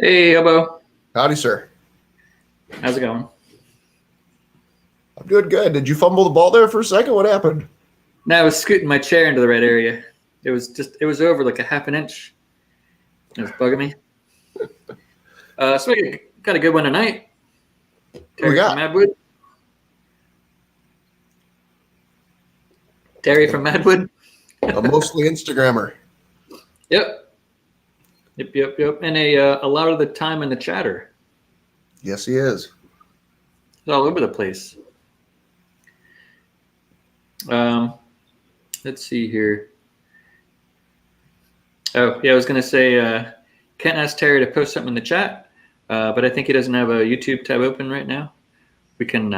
Hey, Hobo. Howdy, sir. How's it going? I'm doing good. Did you fumble the ball there for a second? What happened? No, I was scooting my chair into the right area. It was over like a half an inch. It was bugging me. So we got a good one tonight. Who we Terry from got? Madwood. Terry from Madwood. A mostly Instagrammer. Yep. Yep. And a lot of the time in the chatter. Yes, he is. It's all over the place. Let's see here. Oh, yeah, I was going to say, Kent asked Terry to post something in the chat, but I think he doesn't have a YouTube tab open right now. We can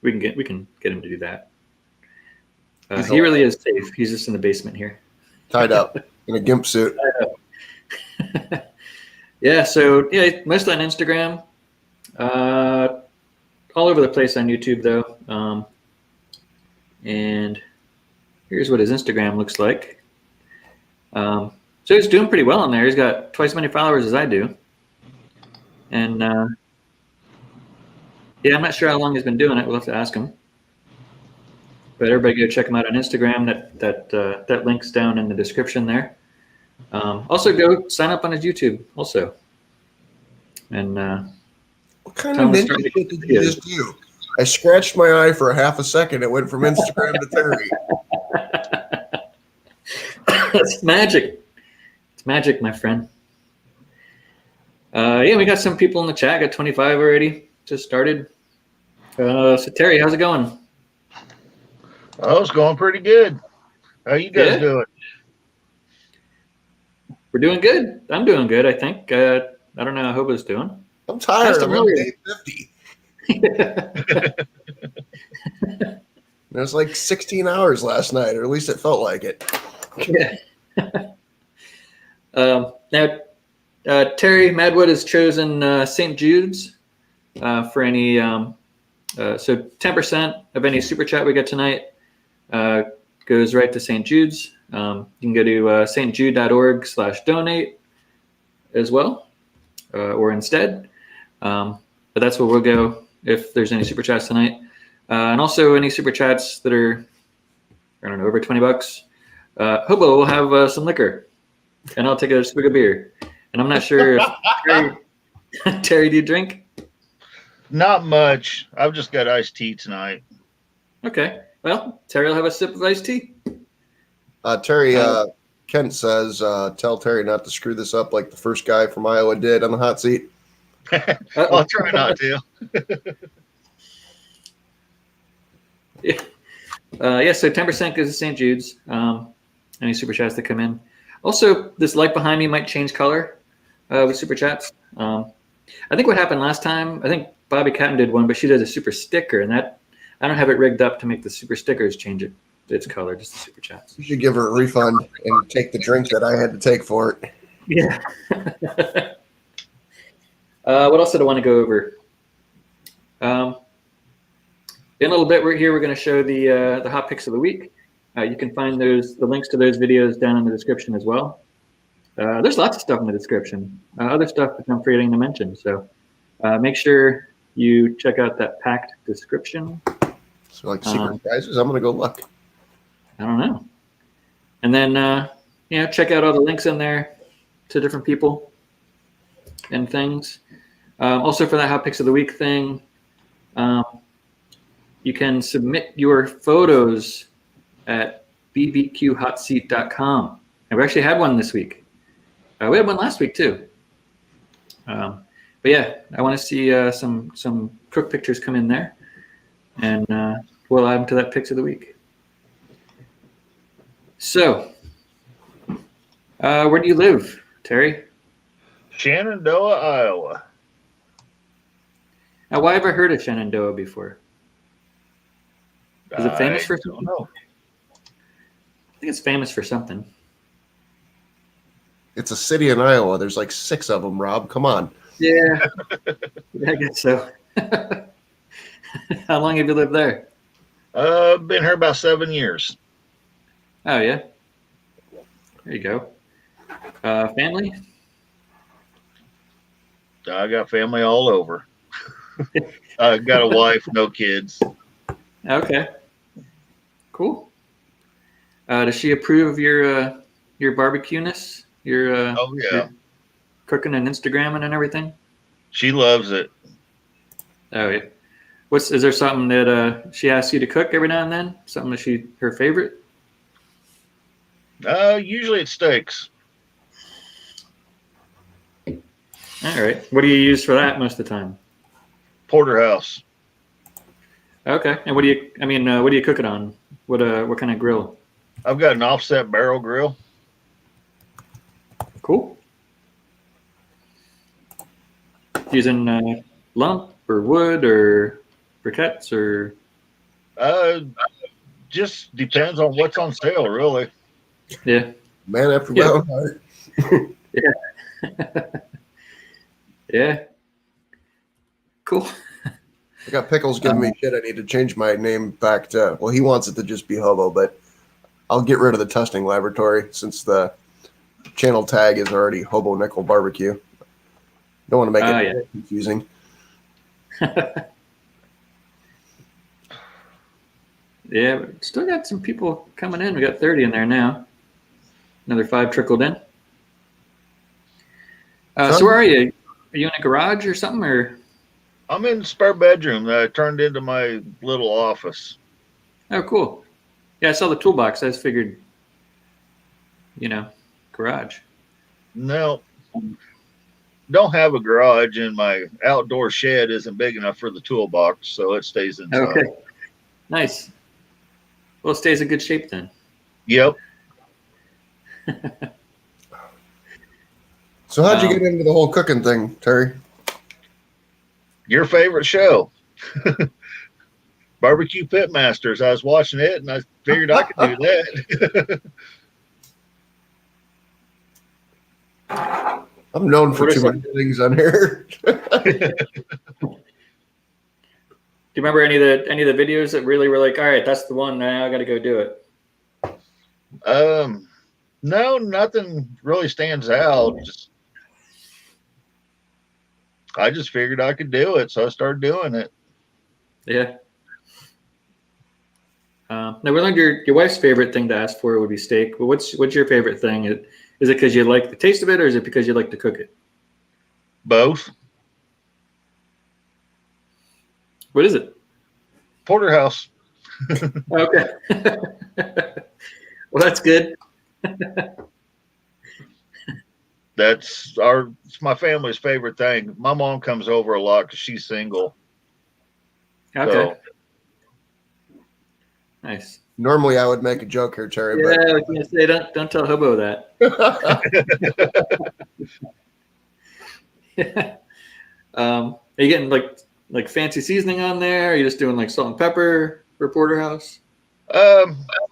get him to do that. He really is safe. He's just in the basement here. Tied up in a gimp suit. Yeah, so yeah, mostly on Instagram. All over the place on YouTube though. And here's what his Instagram looks like. So he's doing pretty well on there. He's got twice as many followers as I do. And yeah, I'm not sure how long he's been doing it. We'll have to ask him. But everybody go check him out on Instagram. That link's down in the description there. Also go sign up on his YouTube also. And what kind of ninja shit did you just do? I scratched my eye for a half a second. It went from Instagram to Terry. That's magic. It's magic, my friend. Yeah, we got some people in the chat. Got 25 already. Just started. So Terry, how's it going? Oh, it's going pretty good. How you guys doing? We're doing good. I'm doing good, I think. I don't know how Hobo's doing. I'm tired. I'm really 50. There's like 16 hours last night, or at least it felt like it. Yeah. Now, Terry Madwood has chosen St. Jude's for any. So 10% of any super chat we get tonight goes right to St. Jude's. You can go to stjude.org/donate as well, or instead. But that's where we'll go if there's any super chats tonight. And also any super chats that are, I don't know, over $20. Hobo will have some liquor, and I'll take a swig of beer. And I'm not sure if Terry, do you drink? Not much. I've just got iced tea tonight. Okay. Well, Terry will have a sip of iced tea. Terry, Kent says, tell Terry not to screw this up like the first guy from Iowa did on the hot seat. I'll try not to. Yeah, so 10% goes to St. Jude's. Any super chats that come in. Also, this light behind me might change color with super chats. I think what happened last time, I think Bobby Catton did one, but she did a super sticker, and that I don't have it rigged up to make the super stickers change its color, just the super chats. You should give her a refund and take the drink that I had to take for it. Yeah. What else did I want to go over? In a little bit, we're going to show the hot picks of the week. You can find the links to those videos down in the description as well. There's lots of stuff in the description, other stuff that I'm forgetting to mention. So make sure you check out that packed description. So like secret prizes, I'm going to go look. I don't know. And then, check out all the links in there to different people and things. Also for that hot picks of the week thing, you can submit your photos at bbqhotseat.com. And we actually had one this week. We had one last week too. But yeah, I want to see some cook pictures come in there, and we'll add them to that picks of the week. So, where do you live, Terry? Shenandoah, Iowa. Now, why have I heard of Shenandoah before? Is it famous for something? No. I think it's famous for something. It's a city in Iowa. There's like 6 of them, Rob. Come on. Yeah, I guess so. How long have you lived there? Been here about 7 years. Oh, yeah. There you go. Family? I got family all over. I got a wife, no kids. Okay. Cool. Does she approve of your barbecue-ness? Oh yeah, Your cooking and Instagramming and everything? she loves it. Oh yeah. Is there something that she asks you to cook every now and then? Something that her favorite? Usually it's steaks. All right. What do you use for that most of the time? Porterhouse. Okay. And what do you cook it on? What kind of grill? I've got an offset barrel grill. Cool. Using lump or wood or briquettes or? Just depends on what's on sale, really. Yeah. Man after my own heart. Yeah. Yeah. Cool. I got Pickles giving me shit. I need to change my name back to, well, he wants it to just be Hobo, but I'll get rid of the testing laboratory since the channel tag is already Hobo Nichol Barbecue. Don't want to make it confusing. Yeah, but still got some people coming in. We got 30 in there now. Another 5 trickled in. So where are you? Are you in a garage or something? Or I'm in the spare bedroom that I turned into my little office. oh, cool. Yeah, I saw the toolbox. I just figured, garage. No, don't have a garage, and my outdoor shed isn't big enough for the toolbox, so it stays inside. Okay, nice. Well, it stays in good shape then. Yep. So how'd you get into the whole cooking thing, Terry? Your favorite show, Barbecue Pitmasters. I was watching it, and I figured I could do that. I'm known for too many things on here. Do you remember any of the videos that really were like, all right, that's the one. Now I got to go do it. No, nothing really stands out. I just figured I could do it, so I started doing it. Yeah. Now we learned your wife's favorite thing to ask for would be steak. But what's your favorite thing? Is it because you like the taste of it, or is it because you like to cook it? Both. What is it? Porterhouse. Okay. Well, that's good. It's my family's favorite thing. My mom comes over a lot because she's single. Okay. So, nice. Normally I would make a joke here, Terry. Yeah, I was gonna say don't tell Hobo that. Yeah. Are you getting like fancy seasoning on there? Are you just doing like salt and pepper for porterhouse?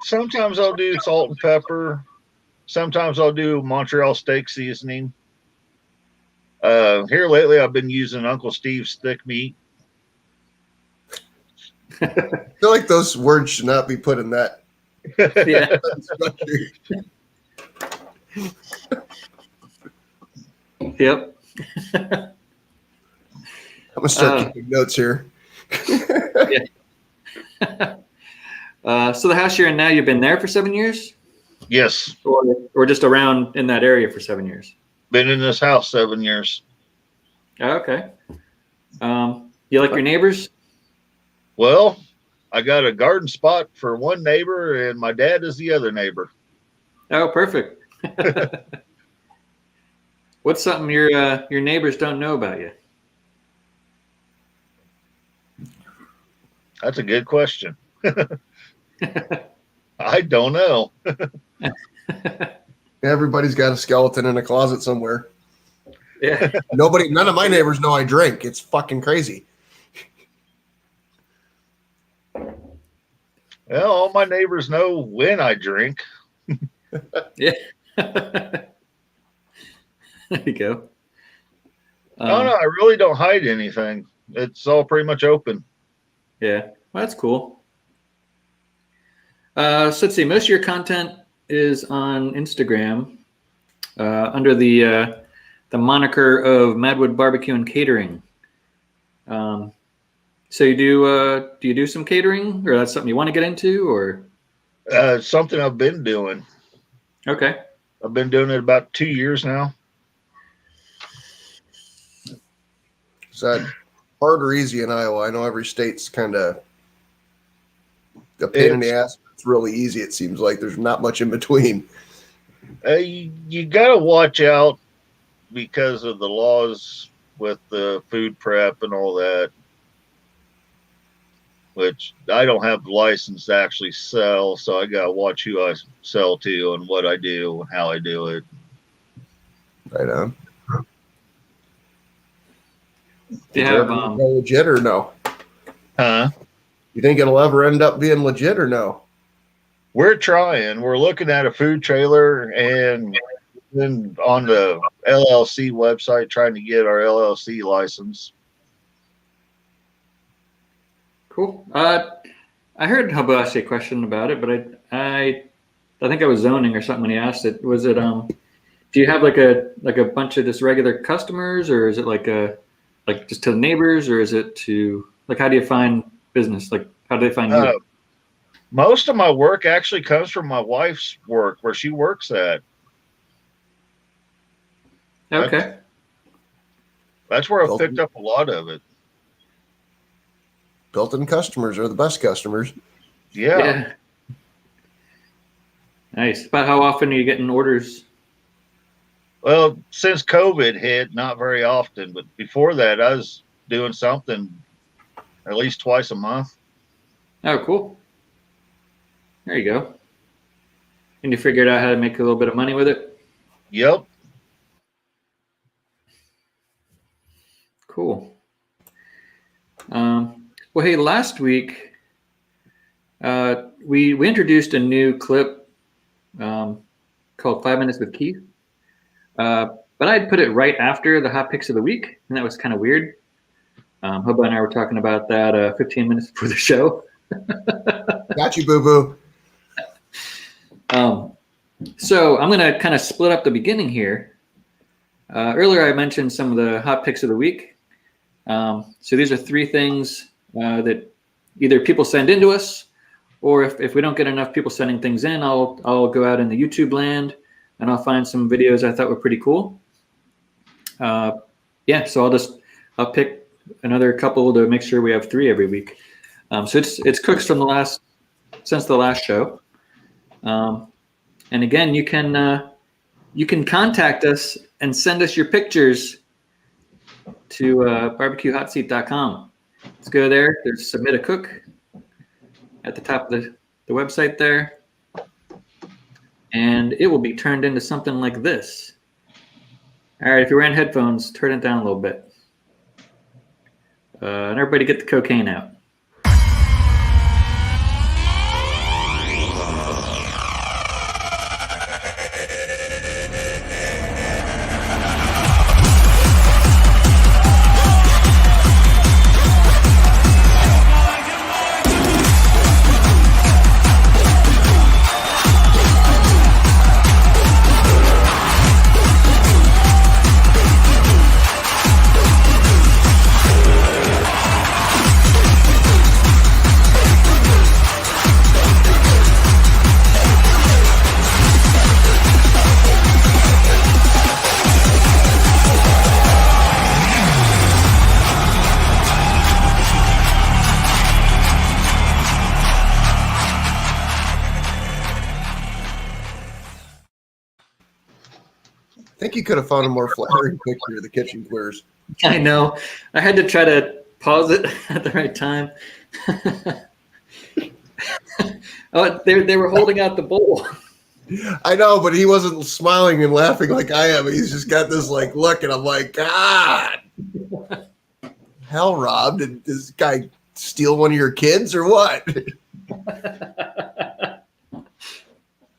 sometimes I'll do salt and pepper. Sometimes I'll do Montreal steak seasoning. Here lately, I've been using Uncle Steve's thick meat. I feel like those words should not be put in that. Yeah. Yep. I'm gonna start keeping notes here. Yeah. So the house you're in now, you've been there for 7 years? Yes. Or just around in that area for 7 years? Been in this house 7 years. Okay. You like your neighbors? Well, I got a garden spot for one neighbor, and my dad is the other neighbor. Oh, perfect. What's something your neighbors don't know about you? That's a good question. I don't know. Everybody's got a skeleton in a closet somewhere. Yeah. None of my neighbors know I drink. It's fucking crazy. Well, all my neighbors know when I drink. Yeah. There you go. No, I really don't hide anything. It's all pretty much open. Yeah, well, that's cool. So let's see. Most of your content is on Instagram under the the moniker of Madwood BBQ and Catering. So you do you do some catering, or that's something you want to get into, or? Something I've been doing. Okay. I've been doing it about 2 years now. Is that hard or easy in Iowa? I know every state's kind of a pain in the ass. It's really easy. It seems like there's not much in between. You got to watch out because of the laws with the food prep and all that, which I don't have the license to actually sell, so I got to watch who I sell to and what I do and how I do it. Right on. Do you Is it have ever legit or no? Huh? You think it'll ever end up being legit or no? We're trying. We're looking at a food trailer and then on the LLC website trying to get our LLC license. Cool. I heard Hobo ask you a question about it, but I think I was zoning or something when he asked it. Was it do you have like a bunch of just regular customers, or is it like just to the neighbors, or is it to like, how do you find business? Like, how do they find you? Most of my work actually comes from my wife's work where she works at. Okay. That's where I've picked up a lot of it. Built-in customers are the best customers. Yeah. Nice. About how often are you getting orders? Well, since COVID hit, not very often, but before that, I was doing something at least twice a month. Oh, cool. There you go. And you figured out how to make a little bit of money with it? Yep. Cool. Well, hey, last week we introduced a new clip called 5 Minutes with Keith. But I'd put it right after the hot picks of the week, and that was kind of weird. Hobo and I were talking about that 15 minutes before the show. Got you, boo-boo. So I'm going to kind of split up the beginning here. Earlier I mentioned some of the hot picks of the week. So these are 3 things that either people send into us, or if we don't get enough people sending things in, I'll go out in the YouTube land and I'll find some videos I thought were pretty cool. So I'll pick another couple to make sure we have 3 every week. So it's cooks from since the last show. And again, you can contact us and send us your pictures to barbecuehotseat.com. Let's go there. There's submit a cook at the top of the website there. And it will be turned into something like this. All right, if you're wearing headphones, turn it down a little bit. And everybody get the cocaine out. I think you could have found a more flattering picture of the kitchen clears. I know. I had to try to pause it at the right time. Oh, they were holding out the bowl. I know, but he wasn't smiling and laughing like I am. He's just got this like look, and I'm like, God, hell, Rob, did this guy steal one of your kids or what?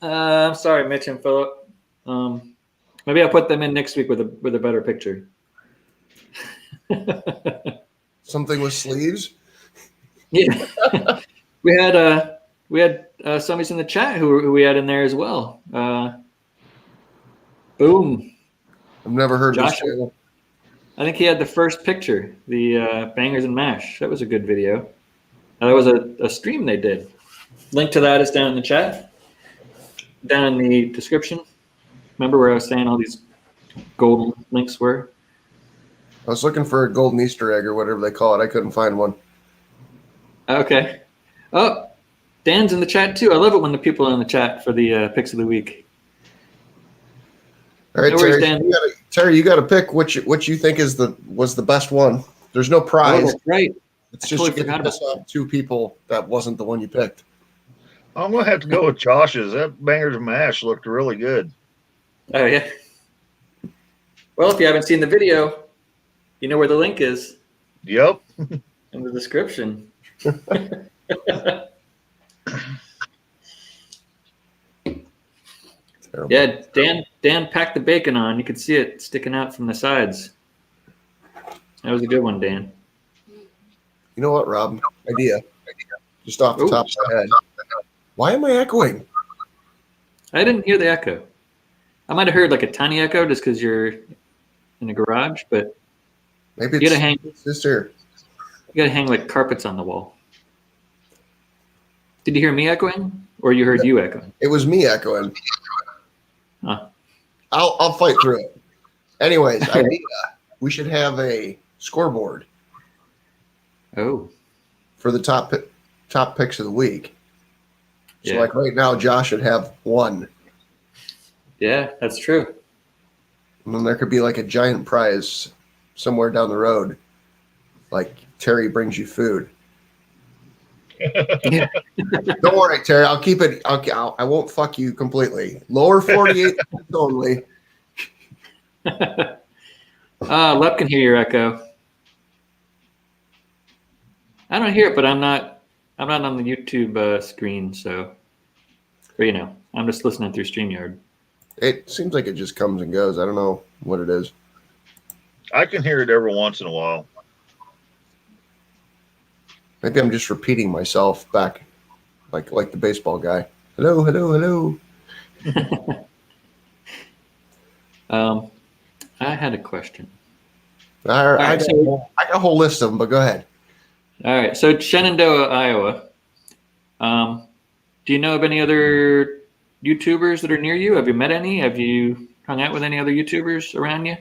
I'm sorry, Mitch and Philip. Maybe I'll put them in next week with a better picture. Something with sleeves. Yeah, we had somebody's in the chat who we had in there as well. Boom. I've never heard of this Josh, channel. I think he had the first picture, the bangers and mash. That was a good video. That was a stream they did. Link to that is down in the chat, down in the description. Remember where I was saying all these golden links were? I was looking for a golden Easter egg or whatever they call it. I couldn't find one. Okay. Oh, Dan's in the chat too. I love it when the people are in the chat for the picks of the week. All right, No worries, Terry. Dan. Terry, you got to pick which you think was the best one. There's no prize. Oh, that's right. It's I just totally you get forgot to about piss off two people that wasn't the one you picked. I'm gonna have to go with Josh's. That bangers and mash looked really good. Oh, yeah. Well, if you haven't seen the video, you know where the link is Yep. in the description. Terrible. Yeah, Dan packed the bacon on. You could see it sticking out from the sides. That was a good one, Dan. You know what, Rob? Idea. Just off the top of my head. Why am I echoing? I didn't hear the echo. I might have heard like a tiny echo just because you're in a garage, but Maybe you gotta hang. it's just here. You gotta hang like carpets on the wall. Did you hear me echoing, or you heard you echoing? It was me echoing. Huh. I'll fight through it. Anyways, idea. We should have a scoreboard Oh, for the top picks of the week. So yeah. like right now, Josh should have one. Yeah, that's true. And then there could be like a giant prize somewhere down the road. Like Terry brings you food. Yeah. Don't worry, Terry. I'll keep it. I won't fuck you completely. Lower 48 only. Lep can hear your echo. I don't hear it, but I'm not on the YouTube screen, so, or, you know, I'm just listening through StreamYard. It seems like it just comes and goes. I don't know what it is. I can hear it every once in a while. Maybe I'm just repeating myself back, like the baseball guy. Hello, hello, hello. I had a question. I got a whole list of them, but go ahead. All right, so Shenandoah, Iowa. Do you know of any other YouTubers that are near you? Have you met any? Have you hung out with any other YouTubers around you?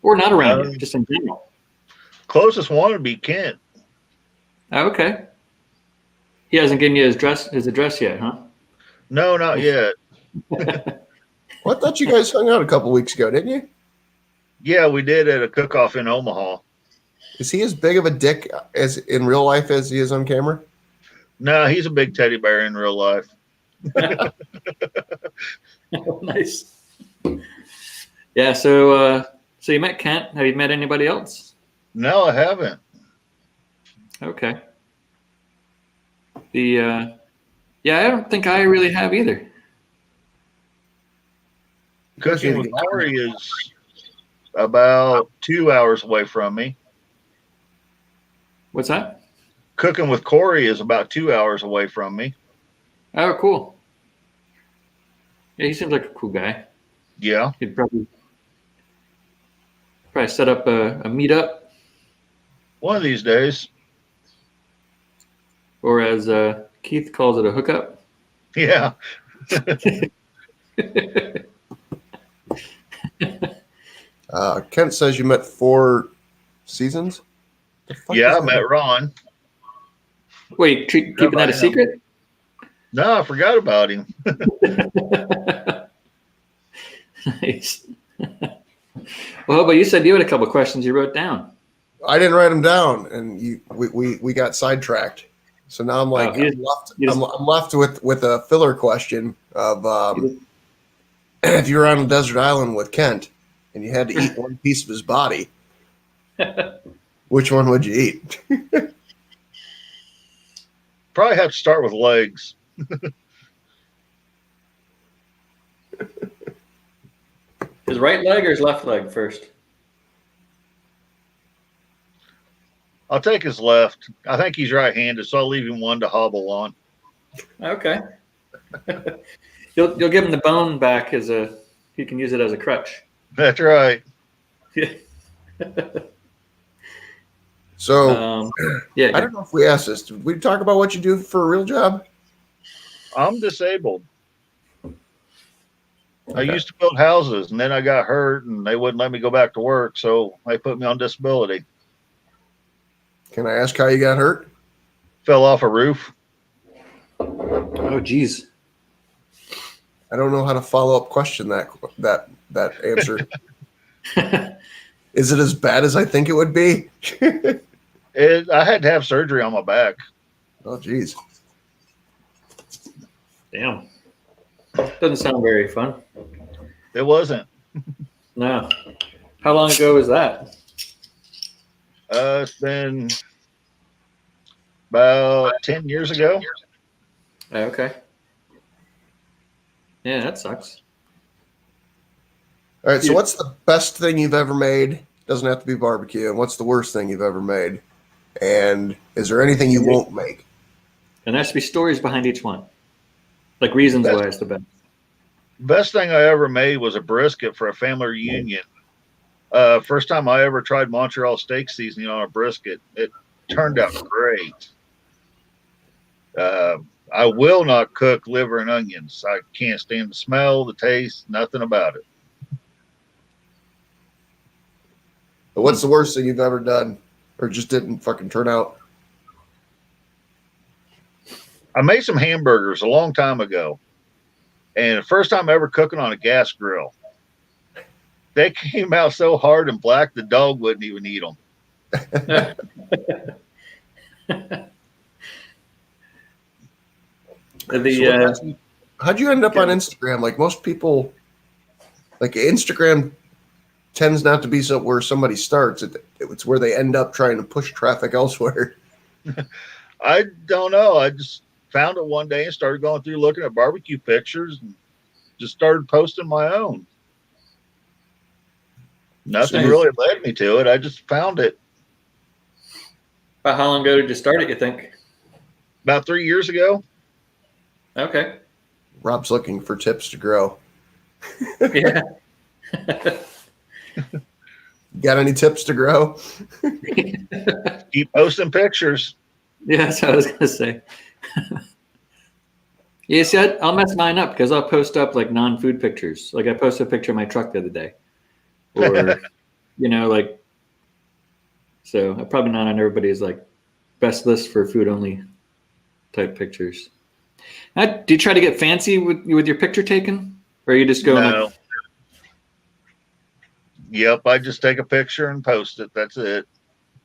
Or not around you, just in general? Closest one would be Kent. Oh, okay. He hasn't given you his address yet, huh? No, not yet. Well, I thought you guys hung out a couple weeks ago, didn't you? Yeah, we did at a cook-off in Omaha. Is he as big of a dick as in real life as he is on camera? No, he's a big teddy bear in real life. Oh, nice. Yeah, so you met Kent. Have you met anybody else? No, I haven't. Okay. Yeah, I don't think I really have either. Cooking with Corey is about 2 hours away from me. What's that? Cooking with Corey is about 2 hours away from me. Oh, cool. Yeah, he seems like a cool guy. Yeah. He'd probably set up a meetup, One of these days. or as Keith calls it, a hookup. Yeah. Kent says you met 4 seasons. Yeah, I met Ron. Wait, keeping that a secret? No, I forgot about him. Nice. Well, but you said you had a couple of questions you wrote down. I didn't write them down, and we got sidetracked. So now I'm like, I'm left with a filler question of if you were on a desert island with Kent and you had to eat one piece of his body, which one would you eat? Probably have to start with legs. His right leg or his left leg first? I'll take his left. I think he's right-handed, so I'll leave him one to hobble on. Okay. You'll give him the bone back he can use it as a crutch. That's right. So, Yeah. I don't know if we asked this. Did we talk about what you do for a real job? I'm disabled. I Okay. used to build houses, and then I got hurt, and they wouldn't let me go back to work, so they put me on disability. Can I ask how you got hurt? Fell off a roof. Oh, geez. I don't know how to follow up question that answer. Is it as bad as I think it would be? I had to have surgery on my back. Oh, geez. Damn. Doesn't sound very fun. It wasn't. No. How long ago was that? It's been about 10 years ago. Oh, okay. Yeah, that sucks. All right, so what's the best thing you've ever made? Doesn't have to be barbecue. And what's the worst thing you've ever made? And is there anything you won't make? And there has to be stories behind each one. Like reasons why it's the best. Best thing I ever made was a brisket for a family reunion. First time I ever tried Montreal steak seasoning on a brisket. It turned out great. I will not cook liver and onions. I can't stand the smell, the taste, nothing about it. But what's the worst thing you've ever done or just didn't fucking turn out? I made some hamburgers a long time ago. And the first time ever cooking on a gas grill. They came out so hard and black, the dog wouldn't even eat them. How'd you end up on Instagram? Like most people, like Instagram tends not to be where somebody starts. It's where they end up trying to push traffic elsewhere. I don't know. I just found it one day and started going through looking at barbecue pictures and just started posting my own. Nothing really led me to it. I just found it. About how long ago did you start it, you think? About 3 years ago. Okay. Rob's looking for tips to grow. Yeah. Got any tips to grow? Keep posting pictures. Yeah, that's what I was going to say. Yeah, see, I'll mess mine up because I'll post up like non-food pictures. Like I posted a picture of my truck the other day. Or, so I'm probably not on everybody's like best list for food only type pictures. Do you try to get fancy with your picture taken? Or are you just going No. Yep, I just take a picture and post it. That's it.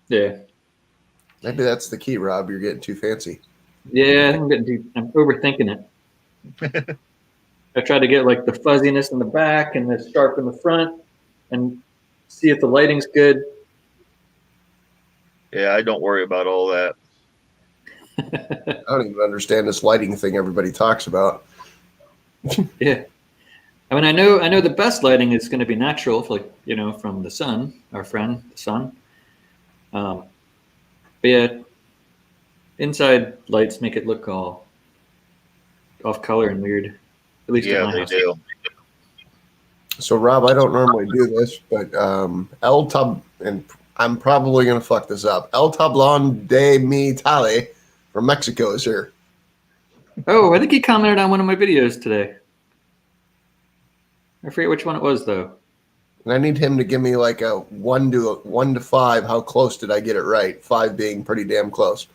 Yeah. Maybe that's the key, Rob. You're getting too fancy. Yeah, I think I'm overthinking it. I try to get like the fuzziness in the back and the sharp in the front and see if the lighting's good. Yeah, I don't worry about all that. I don't even understand this lighting thing everybody talks about. Yeah. I mean, I know the best lighting is going to be natural, from the sun, our friend, the sun. But yeah, inside lights make it look all off color and weird. At least in my they house. do. So, Rob, I don't normally do this, but and I'm probably going to fuck this up. El Tablon de mi Tale from Mexico is here. Oh, I think he commented on one of my videos today. I forget which one it was, though. And I need him to give me like a 1 to 5. How close did I get it right? 5 being pretty damn close.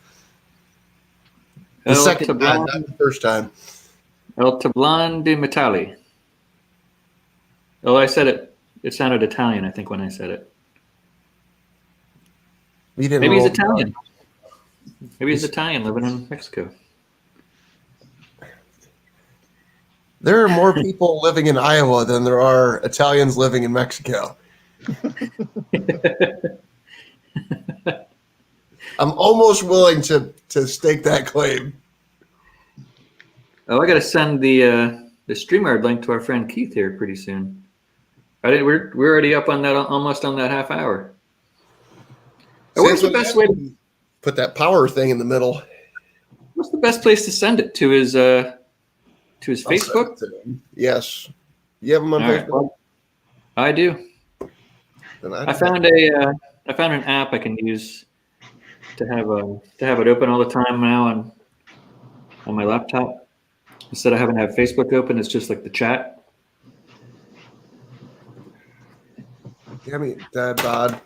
The second time, not the first time. El Tablon de Metali. Oh, I said it. It sounded Italian, I think, when I said it. Maybe he's Italian. Maybe he's Italian living in Mexico. There are more people living in Iowa than there are Italians living in Mexico. I'm almost willing to stake that claim. Oh, I got to send the StreamYard link to our friend Keith here pretty soon. We're already up on that, almost on that half hour. What's the best way to put that power thing in the middle? What's the best place to send it to his Facebook? Yes. You have him on Facebook? Right. I do. Then I found an app I can use to have it open all the time now on my laptop. Instead of having to have Facebook open, it's just like the chat. Damn it, Dad bod.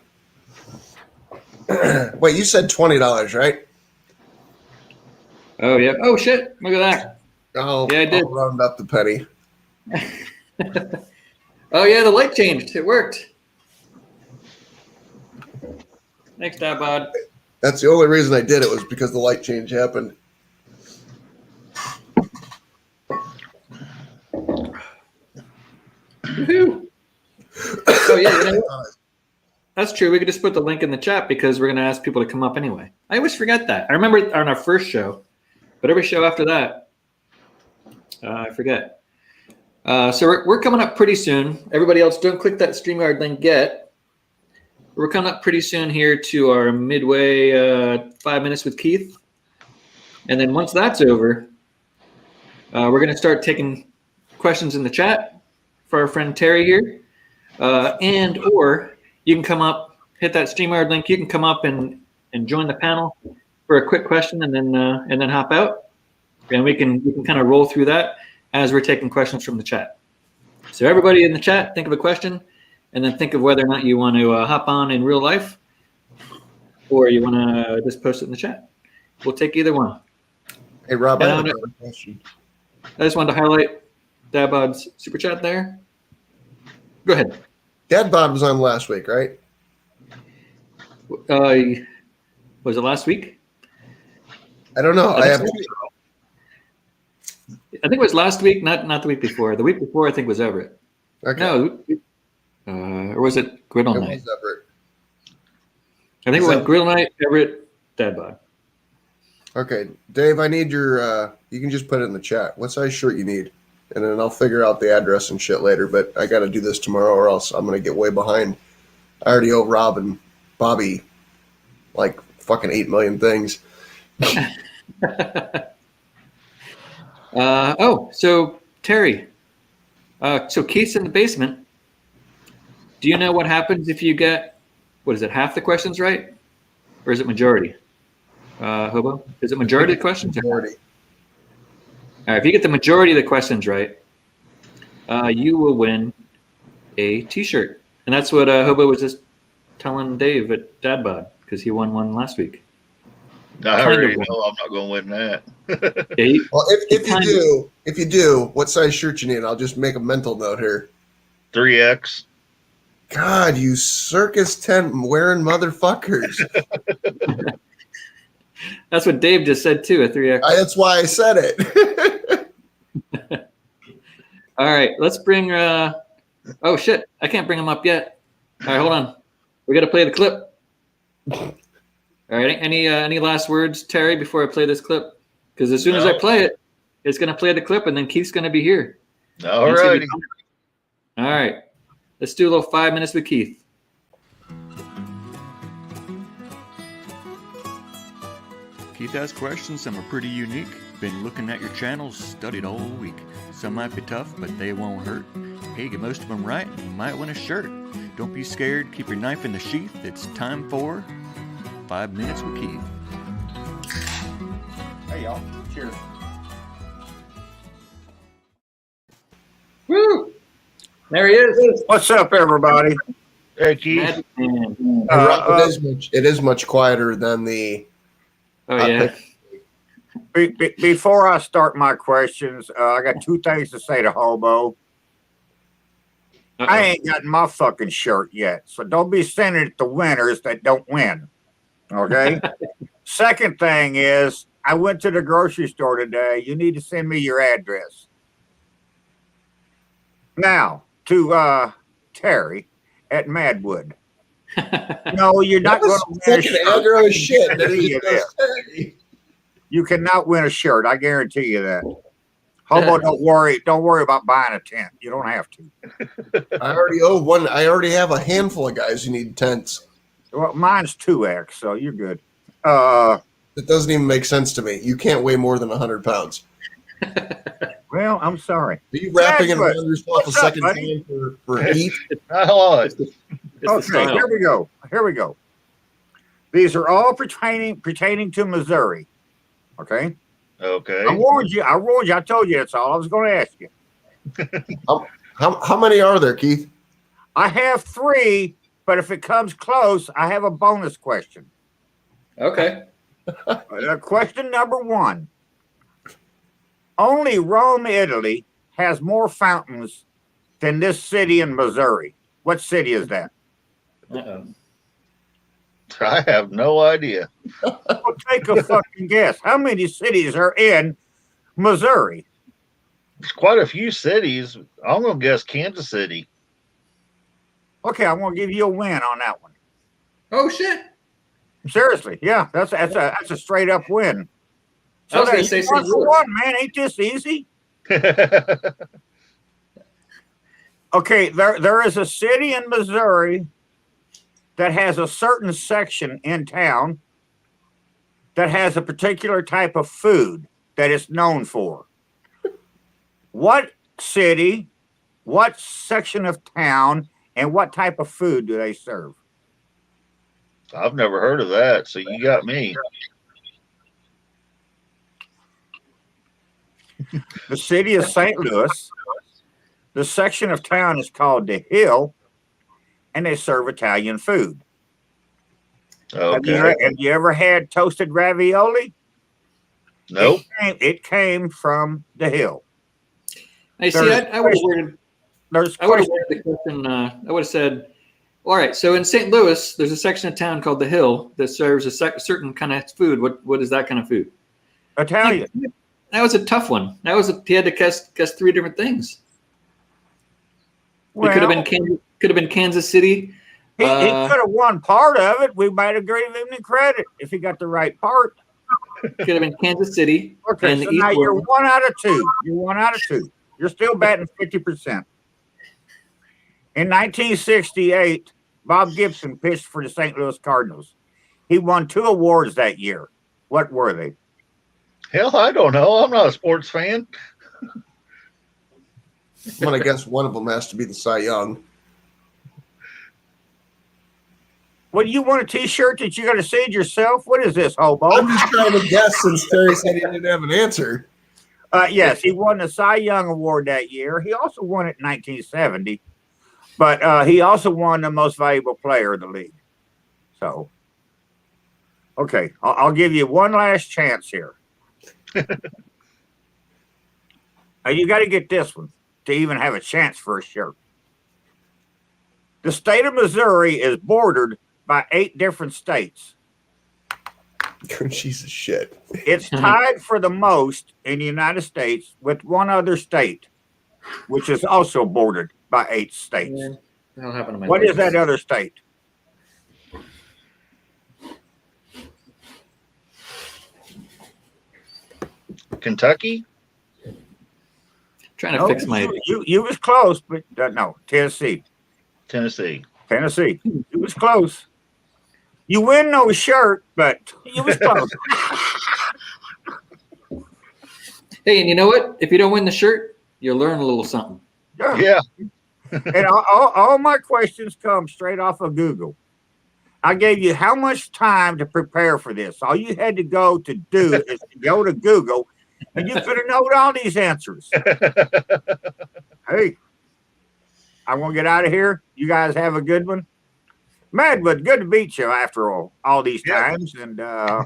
Wait, you said $20, right? Oh yeah. Oh shit! Look at that. Oh, Yeah, I did. I'll round up the penny. Oh yeah, the light changed. It worked. Thanks, Dad bod. That's the only reason I did it was because the light change happened. Woohoo! Oh yeah, you know what? That's true. We could just put the link in the chat because we're going to ask people to come up anyway. I always forget that. I remember on our first show, but every show after that, I forget. So we're coming up pretty soon. Everybody else, don't click that StreamYard link yet. We're coming up pretty soon here to our midway 5 minutes with Keith. And then once that's over, we're going to start taking questions in the chat for our friend Terry here. Or you can come up, hit that StreamYard link. You can come up and join the panel for a quick question and then hop out. And we can kind of roll through that as we're taking questions from the chat. So everybody in the chat, think of a question and then think of whether or not you want to hop on in real life or you want to just post it in the chat. We'll take either one. Hey, Rob, I have a question. I just wanted to highlight Dabod's super chat there. Go ahead. Dad bod was on last week, right? Was it last week? I don't know. I think it was last week, not the week before. The week before, I think, was Everett. Okay. No, or was it Griddle It night? was Everett. I think it went Griddle night, Everett, Dadbod. Okay, Dave, I need your. You can just put it in the chat. What size shirt you need, and then I'll figure out the address and shit later. But I got to do this tomorrow, or else I'm gonna get way behind. I already owe Rob and Bobby like fucking 8 million things. So Terry, so Keith's in the basement. Do you know what happens if you get, what is it, half the questions right? Or is it majority? Hobo? Is it majority of the questions? Majority. All right, if you get the majority of the questions right, you will win a t-shirt. And that's what Hobo was just telling Dave at Dadbod, because he won one last week. I already know I'm not going to win that. Yeah, Well, if you do, what size shirt you need? I'll just make a mental note here. 3X. God, you circus tent wearing motherfuckers. That's what Dave just said too, a 3X. That's why I said it. All right, let's bring. Oh shit, I can't bring him up yet. All right, hold on. We got to play the clip. All right, any last words, Terry, before I play this clip? Because as soon as I play it, it's going to play the clip, and then Keith's going to be here. All right. All right, let's do a little 5 minutes with Keith. Keith asks questions, some are pretty unique. Been looking at your channels, studied all week. Some might be tough, but they won't hurt. Hey, get most of them right, and you might win a shirt. Don't be scared, keep your knife in the sheath. It's time for 5 minutes with Keith. Hey, y'all. Cheers. Woo! There he is. What's up, everybody? Hey, Keith. It is much quieter than the. Oh yeah. Before I start my questions, I got two things to say to Hobo. Uh-oh. I ain't gotten my fucking shirt yet, so don't be sending it to winners that don't win. Okay? Second thing is, I went to the grocery store today. You need to send me your address. Now, to Terry at Madwood. No, you're not going to win a shirt. You cannot win a shirt. I guarantee you that. Hobo, don't worry. Don't worry about buying a tent. You don't have to. I already owe one. I already have a handful of guys who need tents. Well, mine's 2X, so you're good. It doesn't even make sense to me. You can't weigh more than 100 pounds. Well, I'm sorry. Are you wrapping it Madwood, around yourself a what's up, second buddy? time for heat? Oh, It's the Okay, style. here we go. Here we go. These are all pertaining to Missouri. Okay. okay. I warned you. I told you that's all I was going to ask you. How many are there, Keith? I have 3, but if it comes close, I have a bonus question. Okay. Question number 1. Only Rome, Italy has more fountains than this city in Missouri. What city is that? Uh-oh. I have no idea. Well, take a fucking guess. How many cities are in Missouri? There's quite a few cities. I'm gonna guess Kansas City. Okay, I'm gonna give you a win on that one. Oh shit! Seriously, yeah, that's a straight up win. I was there gonna you say go. St. Louis. One, man, ain't this easy? Okay, there is a city in Missouri that has a certain section in town that has a particular type of food that it's known for. What city, what section of town, and what type of food do they serve? I've never heard of that, so you got me. The city is St. Louis. The section of town is called the Hill, and they serve Italian food. Okay. Have you ever had toasted ravioli? Nope. It came from the Hill. I see. I would have worded. There's I would have worded the question. I would have said, "All right. So in St. Louis, there's a section of town called the Hill that serves a certain kind of food. What is that kind of food?" Italian. That was a tough one. He had to guess 3 different things. Well, It could have been Kansas City. he could have won part of it. We might have given him the credit if he got the right part. Could have been Kansas City. Okay, and so the now East you're World. 1 out of 2. You're 1 out of 2. You're still batting 50%. In 1968, Bob Gibson pitched for the St. Louis Cardinals. He won 2 awards that year. What were they? Hell, I don't know. I'm not a sports fan. I'm gonna guess one of them has to be the Cy Young. What, you want a T-shirt that you got to seed yourself? What is this, Hobo? I'm just trying to guess since Terry said he didn't have an answer. Yes, he won the Cy Young Award that year. He also won it in 1970, but he also won the Most Valuable Player of the league. So, okay, I'll give you one last chance here. You got to get this one to even have a chance for a shirt. The state of Missouri is bordered by 8 different states. Jesus shit. It's tied for the most in the United States with one other state, which is also bordered by 8 states. Yeah, that'll happen to my What list. is that other state? Kentucky? Trying to No, fix my. you was close, but no, Tennessee. Tennessee. You was close. You win no shirt, but you was close. Hey, and you know what? If you don't win the shirt, you'll learn a little something. Yeah. And all my questions come straight off of Google. I gave you how much time to prepare for this. All you had to do is to go to Google, and you could have known all these answers. Hey, I'm going to get out of here. You guys have a good one. Madwood, good to meet you after all these times. And I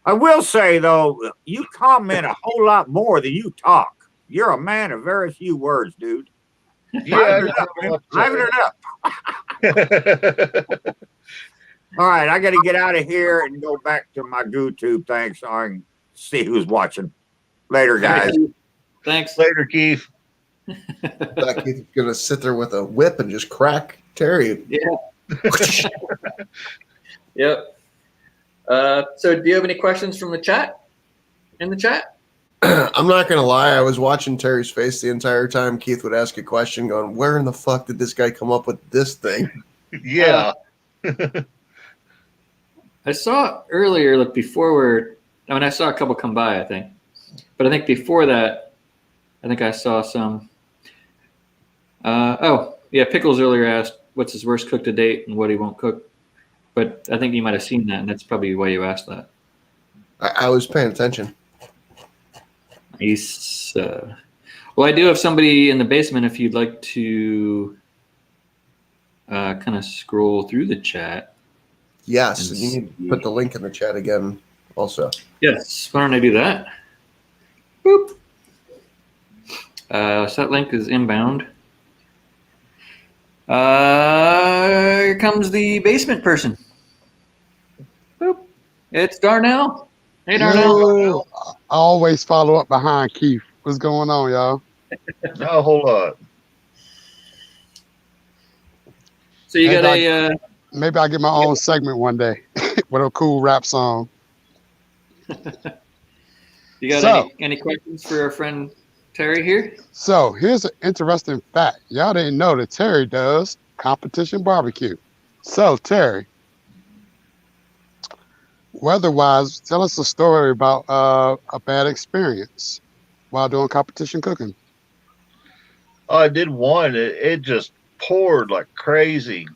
will say, though, you comment a whole lot more than you talk. You're a man of very few words, dude. Yeah. Liven it up. All right, I got to get out of here and go back to my GooTube thing so I can see who's watching. Later, guys. Thanks. Later, Keith. That kid's gonna sit there with a whip and just crack Terry. Yeah. Yep. So, do you have any questions from the chat? In the chat? I'm not gonna lie, I was watching Terry's face the entire time Keith would ask a question, going, "Where in the fuck did this guy come up with this thing?" Yeah. I saw earlier, like before I saw a couple come by, I think. But I think before that, I think I saw some. Oh, yeah, Pickles earlier asked what's his worst cook to date and what he won't cook. But I think you might have seen that, and that's probably why you asked that. I was paying attention. Nice. Well, I do have somebody in the basement if you'd like to kind of scroll through the chat. Yes, and you need to put the link in the chat again also. Yes, why don't I do that? Boop. So that link is inbound. Here comes the basement person. Boop. It's Darnell. Hey, Darnell. Yo, I always follow up behind Keith. What's going on, y'all? Not a whole lot. So you got Maybe Maybe I'll get my own segment one day with a cool rap song. you got any questions for our friend Terry here? So here's an interesting fact. Y'all didn't know that Terry does competition barbecue. So Terry, weather-wise, tell us a story about a bad experience while doing competition cooking. I did one. It just poured like crazy.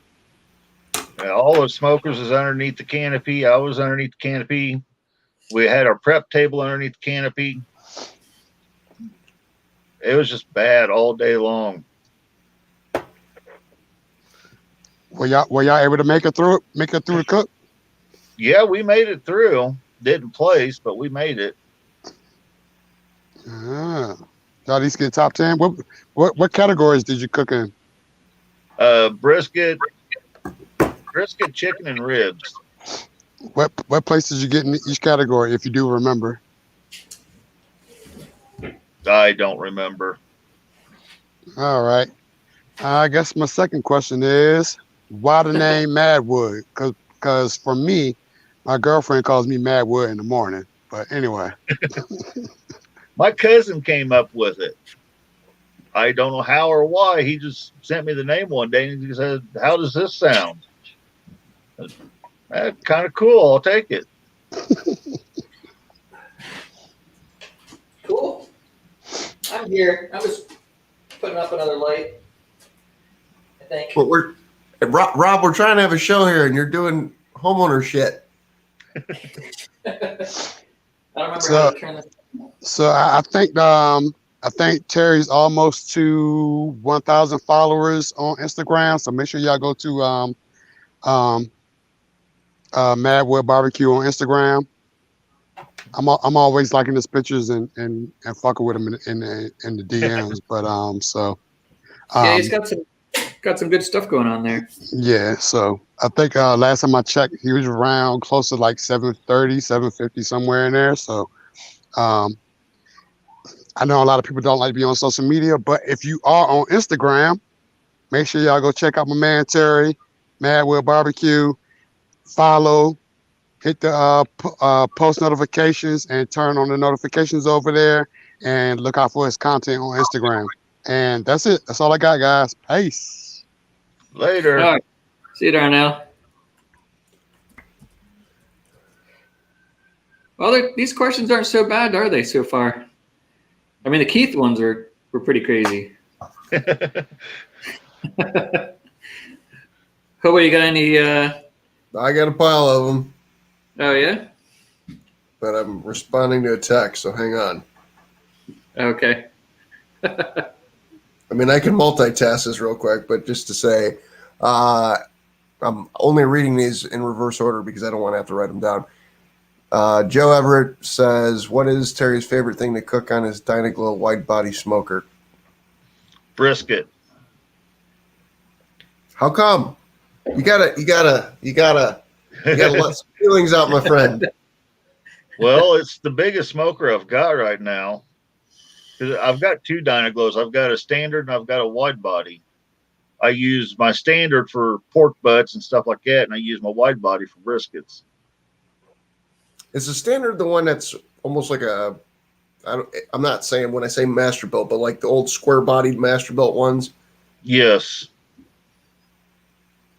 All the smokers was underneath the canopy. I was underneath the canopy. We had our prep table underneath the canopy. It was just bad all day long. Were y'all able to make it through the cook? Yeah, we made it through. Didn't place, but we made it. Y'all at least get top 10. What categories did you cook in? Brisket, chicken, and ribs. What place did you get in each category, if you do remember? I don't remember. All right. I guess my second question is, why the name Madwood? Because for me, my girlfriend calls me Madwood in the morning. But anyway. My cousin came up with it. I don't know how or why. He just sent me the name one day and he said, "How does this sound?" That's kind of cool. I'll take it. Cool. I'm here. I was putting up another light, I think. But Rob, we're trying to have a show here, and you're doing homeowner shit. I don't remember how to turn this. So I think Terry's almost to 1,000 followers on Instagram. So make sure y'all go to Madwood BBQ on Instagram. I'm always liking his pictures and fucking with him in the DMs. But Yeah, he's got some good stuff going on there. yeah. So I think last time I checked, he was around close to like 730, 750, somewhere in there. So I know a lot of people don't like to be on social media, but if you are on Instagram, make sure y'all go check out my man Terry, Madwood BBQ. Follow, hit the post notifications, and turn on the notifications over there, and look out for his content on Instagram. And that's it. That's all I got, guys. Peace. Later. All right. See you, Darnell. Well, these questions aren't so bad, are they, so far? I mean, the Keith ones were pretty crazy. Hobo, you got any? I got a pile of them, Oh, yeah? but I'm responding to a text, so hang on. Okay. I mean, I can multitask this real quick, but just to say, I'm only reading these in reverse order because I don't want to have to write them down. Joe Everett says, "What is Terry's favorite thing to cook on his Dynaglow wide body smoker?" Brisket. How come? You gotta let some feelings out, my friend. Well, it's the biggest smoker I've got right now. 'Cause I've got two Dynaglows. I've got a standard and I've got a wide body. I use my standard for pork butts and stuff like that, and I use my wide body for briskets. Is the standard the one that's almost like I'm not saying when I say Masterbuilt, but like the old square-bodied Masterbuilt ones? Yes.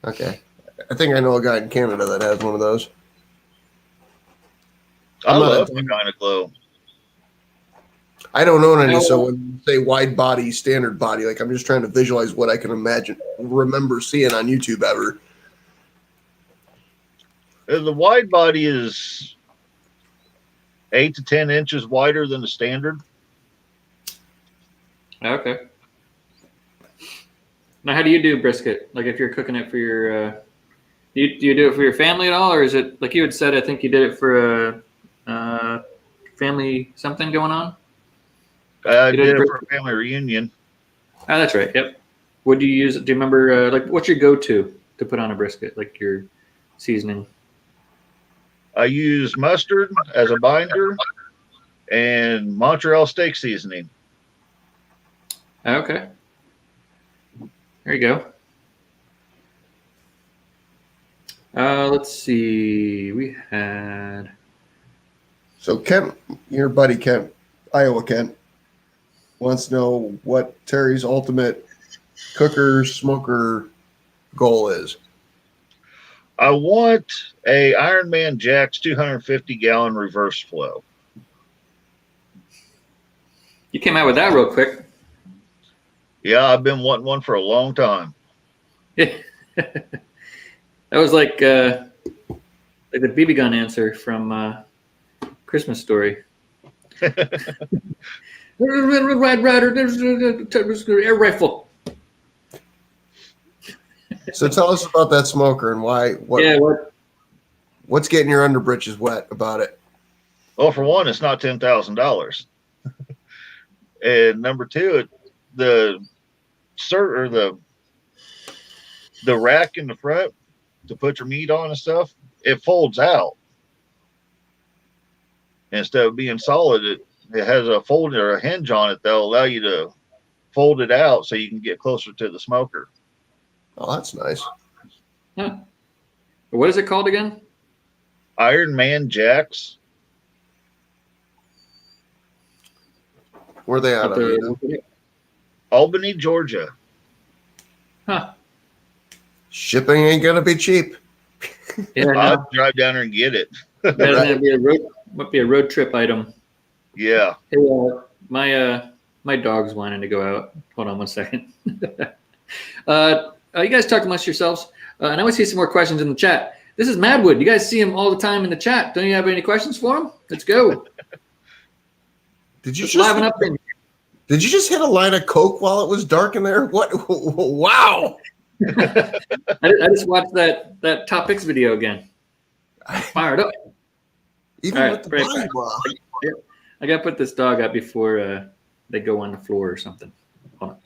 Okay. I think I know a guy in Canada that has one of those. I love my Dynaglow. I don't own any, No. so when you say wide body, standard body, like I'm just trying to visualize what I can remember seeing on YouTube ever. The wide body is 8 to 10 inches wider than the standard. Okay. Now, how do you do brisket? Like, if you're cooking it for your, do you do it for your family at all, or is it like you had said? I think you did it for a family something going on. I You did it brisket? for a family reunion. Oh, that's right. Yep. What do you use? Do you remember? Like, what's your go-to to put on a brisket? Like your seasoning. I use mustard as a binder and Montreal steak seasoning. Okay. There you go. Let's see. We had. So Kent, your buddy Kent, Iowa Kent, wants to know what Terry's ultimate cooker smoker goal is. I want a Ironman Jack's 250-gallon reverse flow. You came out with that real quick. Yeah, I've been wanting one for a long time. That was like the BB gun answer from Christmas Story. Red Rider, air rifle. So tell us about that smoker and why. What's getting your underbritches wet about it? Well, for one, it's not $10,000, and number two, the rack in the front to put your meat on and stuff, it folds out. Instead of being solid, it has a fold or a hinge on it that'll allow you to fold it out so you can get closer to the smoker. Oh, that's nice. Huh. What is it called again? Ironman Jack's. Where are they out of? You know? Albany, Georgia. Huh. Shipping ain't gonna be cheap. Yeah, no. I'll drive down there and get it. That'd be a road trip item. Yeah. Hey, my dog's wanting to go out. Hold on one second. You guys talk amongst yourselves, and I want to see some more questions in the chat. This is Madwood. You guys see him all the time in the chat. Don't you have any questions for him? Let's go. Did you Let's just liven up in here. Did you just hit a line of coke while it was dark in there? What? Wow! I just watched that topics video again. Fired up. Even All with the right, body block. I gotta put this dog out before they go on the floor or something. Hold on.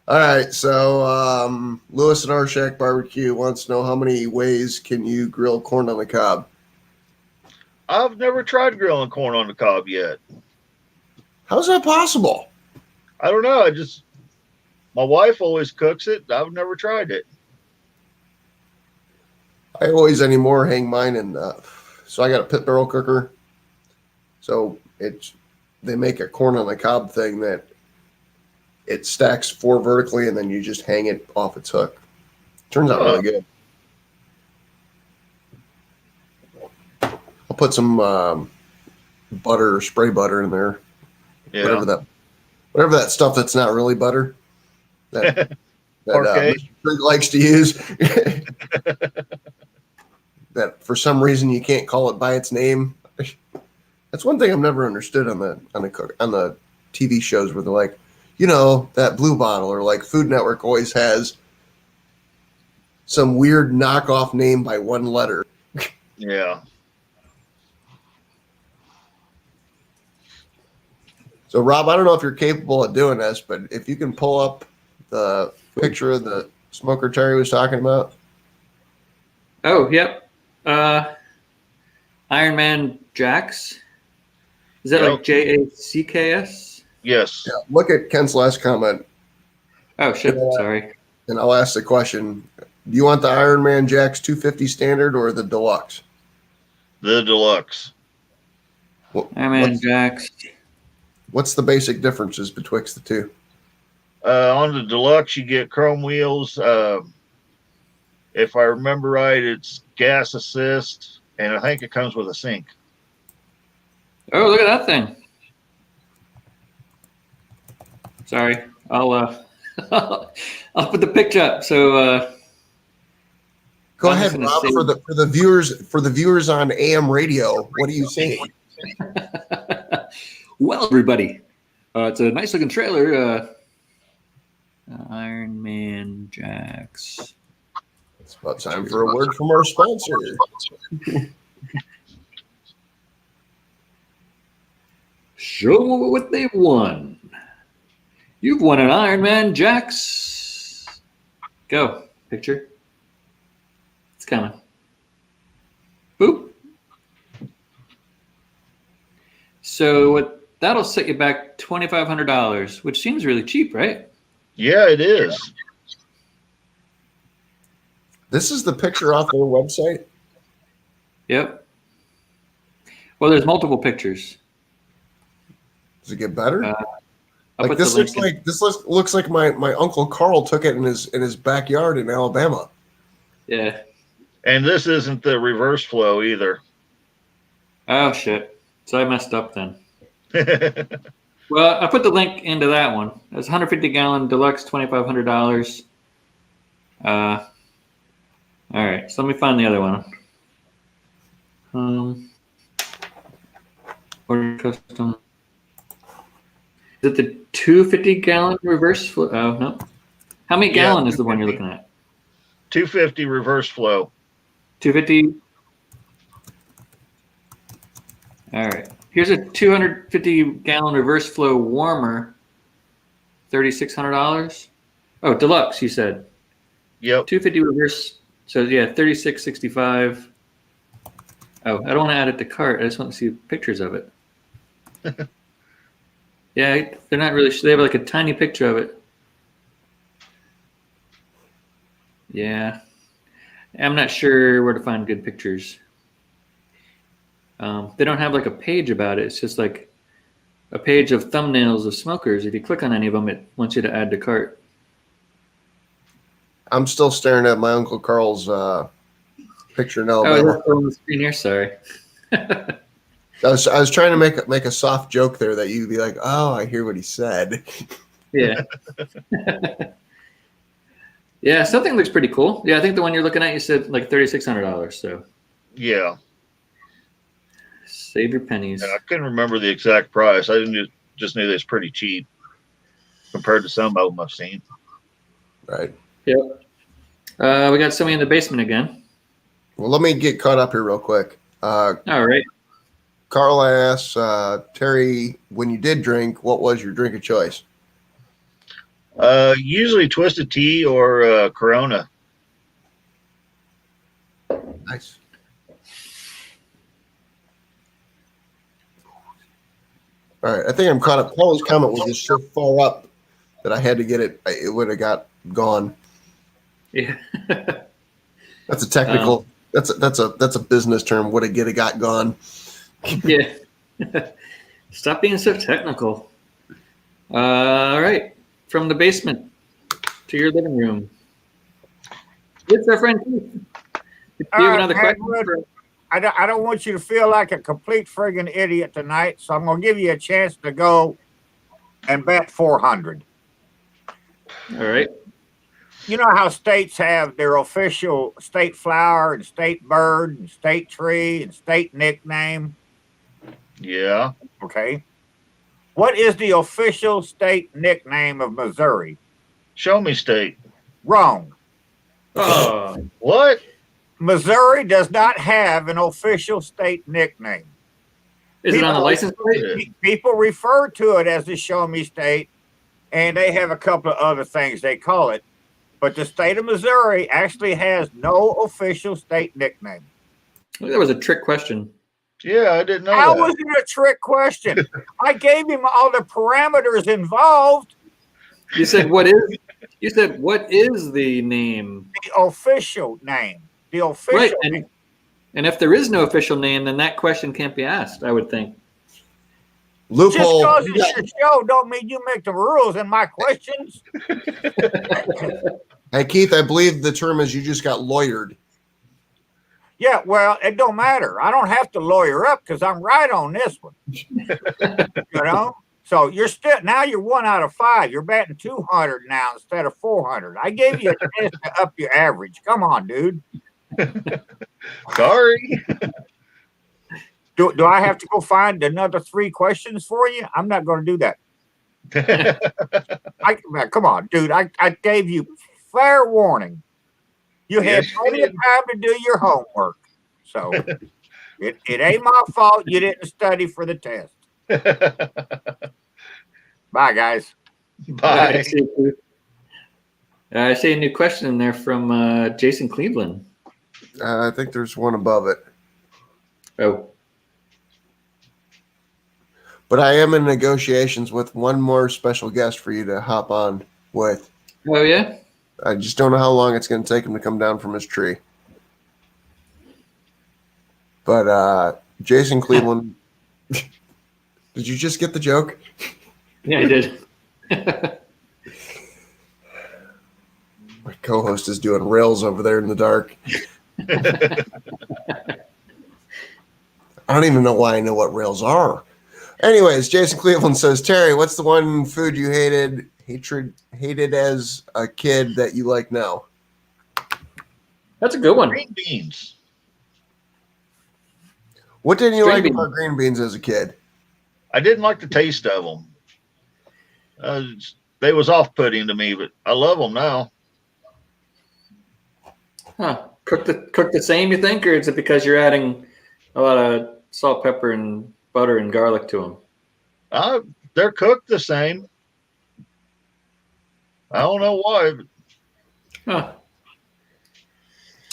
All right, so Lewis and our Shack Barbecue wants to know how many ways can you grill corn on the cob? I've never tried grilling corn on the cob yet. How's that possible? I don't know. My wife always cooks it. I've never tried it. I always anymore hang mine in. So I got a pit barrel cooker. So they make a corn on the cob thing that it stacks 4 vertically, and then you just hang it off its hook. Turns out really good. I'll put some butter, spray butter in there. Yeah. Whatever that stuff that's not really butter. That Mr. Trigg likes to use. That for some reason you can't call it by its name. That's one thing I've never understood on the TV shows where they're like, that Blue Bottle, or like Food Network always has some weird knockoff name by one letter. Yeah. So Rob, I don't know if you're capable of doing this, but if you can pull up the picture of the smoker Terry was talking about. Oh, yep. Ironman Jack's. Is that like JACKS? Yes. Yeah, look at Ken's last comment. Oh shit! Yeah. Sorry. And I'll ask the question: do you want the Ironman Jack's 250 standard or the deluxe? The deluxe. Ironman Jack's. What's the basic differences betwixt the two? On the deluxe, you get chrome wheels. If I remember right, it's gas assist, and I think it comes with a sink. Oh, look at that thing. Sorry, I'll I'll put the picture up. So Go I'm ahead, just gonna Rob. say- For the viewers on AM radio, what are you seeing? well, everybody, it's a nice looking trailer. Iron Man Jacks. It's about time for a word from our sponsor. Show them what they won. You've won an Iron Man Jacks. Go, picture. It's coming. Boop. So that'll set you back $2,500, which seems really cheap, right? Yeah, it is. This is the picture off their website. Yep. Well, there's multiple pictures. Does it get better? I'll like put this the looks link like this looks like my Uncle Carl took it in his backyard in Alabama. Yeah. And this isn't the reverse flow either. Oh shit. So I messed up then. Well, I put the link into that one. It's 150 gallon deluxe, $2,500. All right. So let me find the other one. Order custom. Is it the 250 gallon reverse flow? Oh no. How many gallon is the one you're looking at? 250 reverse flow. 250. All right. Here's a 250 gallon reverse flow warmer. $3,600. Oh, deluxe, you said. Yep. 250 reverse. So yeah, 3665. Oh, I don't want to add it to cart. I just want to see pictures of it. Yeah, they're not really. They have like a tiny picture of it. Yeah, I'm not sure where to find good pictures. They don't have like a page about it. It's just like a page of thumbnails of smokers. If you click on any of them, it wants you to add to cart. I'm still staring at my Uncle Carl's picture in Oh, Alabama. that's on the screen here. Sorry. I was trying to make a soft joke there that you'd be like, oh, I hear what he said. Yeah. Yeah, something looks pretty cool. Yeah, I think the one you're looking at, you said like $3,600. So Yeah. save your pennies. And I couldn't remember the exact price. I just knew they was pretty cheap compared to some of them I've seen. Right. Yep. We got somebody in the basement again. Well, let me get caught up here real quick. All right. Carl asks, Terry, when you did drink, what was your drink of choice? Usually Twisted Tea or Corona. Nice. All right, I think I'm caught up. Paul's comment was just so far up that I had to get it. It would have got gone. Yeah. That's a technical. That's a business term. Would have got gone. Yeah. Stop being so technical. All right. From the basement to your living room. It's our friend Keith. Do you have another question? Madwood, I don't want you to feel like a complete friggin' idiot tonight, so I'm going to give you a chance to go and bet 400. All right. You know how states have their official state flower and state bird and state tree and state nickname? Yeah. Okay. What is the official state nickname of Missouri? Show me state. Wrong. Oh, What? Missouri does not have an official state nickname. is it on the license plate? People refer to it as the Show Me State, and they have a couple of other things they call it. But the state of Missouri actually has no official state nickname. That was a trick question. Yeah, I didn't know How that. was it a trick question? I gave him all the parameters involved. You said what is? You said what is the name? The official name. The official Right, name. and if there is no official name, then that question can't be asked. I would think. Just Loophole. because it's your show don't mean you make the rules and my questions. Hey, Keith, I believe the term is you just got lawyered. Yeah, well, it don't matter. I don't have to lawyer up because I'm right on this one. You know? So you're still now you're 1 out of 5. You're batting 200 now instead of 400. I gave you a chance to up your average. Come on, dude. Sorry. Do I have to go find another 3 questions for you? I'm not going to do that. Man, come on, dude. I gave you fair warning. You had Yes, you plenty of did. time to do your homework. So it ain't my fault you didn't study for the test. Bye, guys. Bye. I see a new question in there from Jason Cleveland. I think there's one above it. Oh, But I am in negotiations with one more special guest for you to hop on with. oh yeah. I just don't know how long it's going to take him to come down from his tree. But Jason Cleveland, did you just get the joke? Yeah, I did. My co-host is doing rails over there in the dark. I don't even know why I know what rails are. Anyways, Jason Cleveland says, Terry, what's the one food you hated as a kid that you like now? That's a good one. Green beans. What didn't you Green like beans. about green beans as a kid? I didn't like the taste of them. They was off-putting to me, but I love them now. Huh. Cooked the same, you think, or is it because you're adding a lot of salt, pepper, and butter and garlic to them? They're cooked the same. I don't know why. But Huh.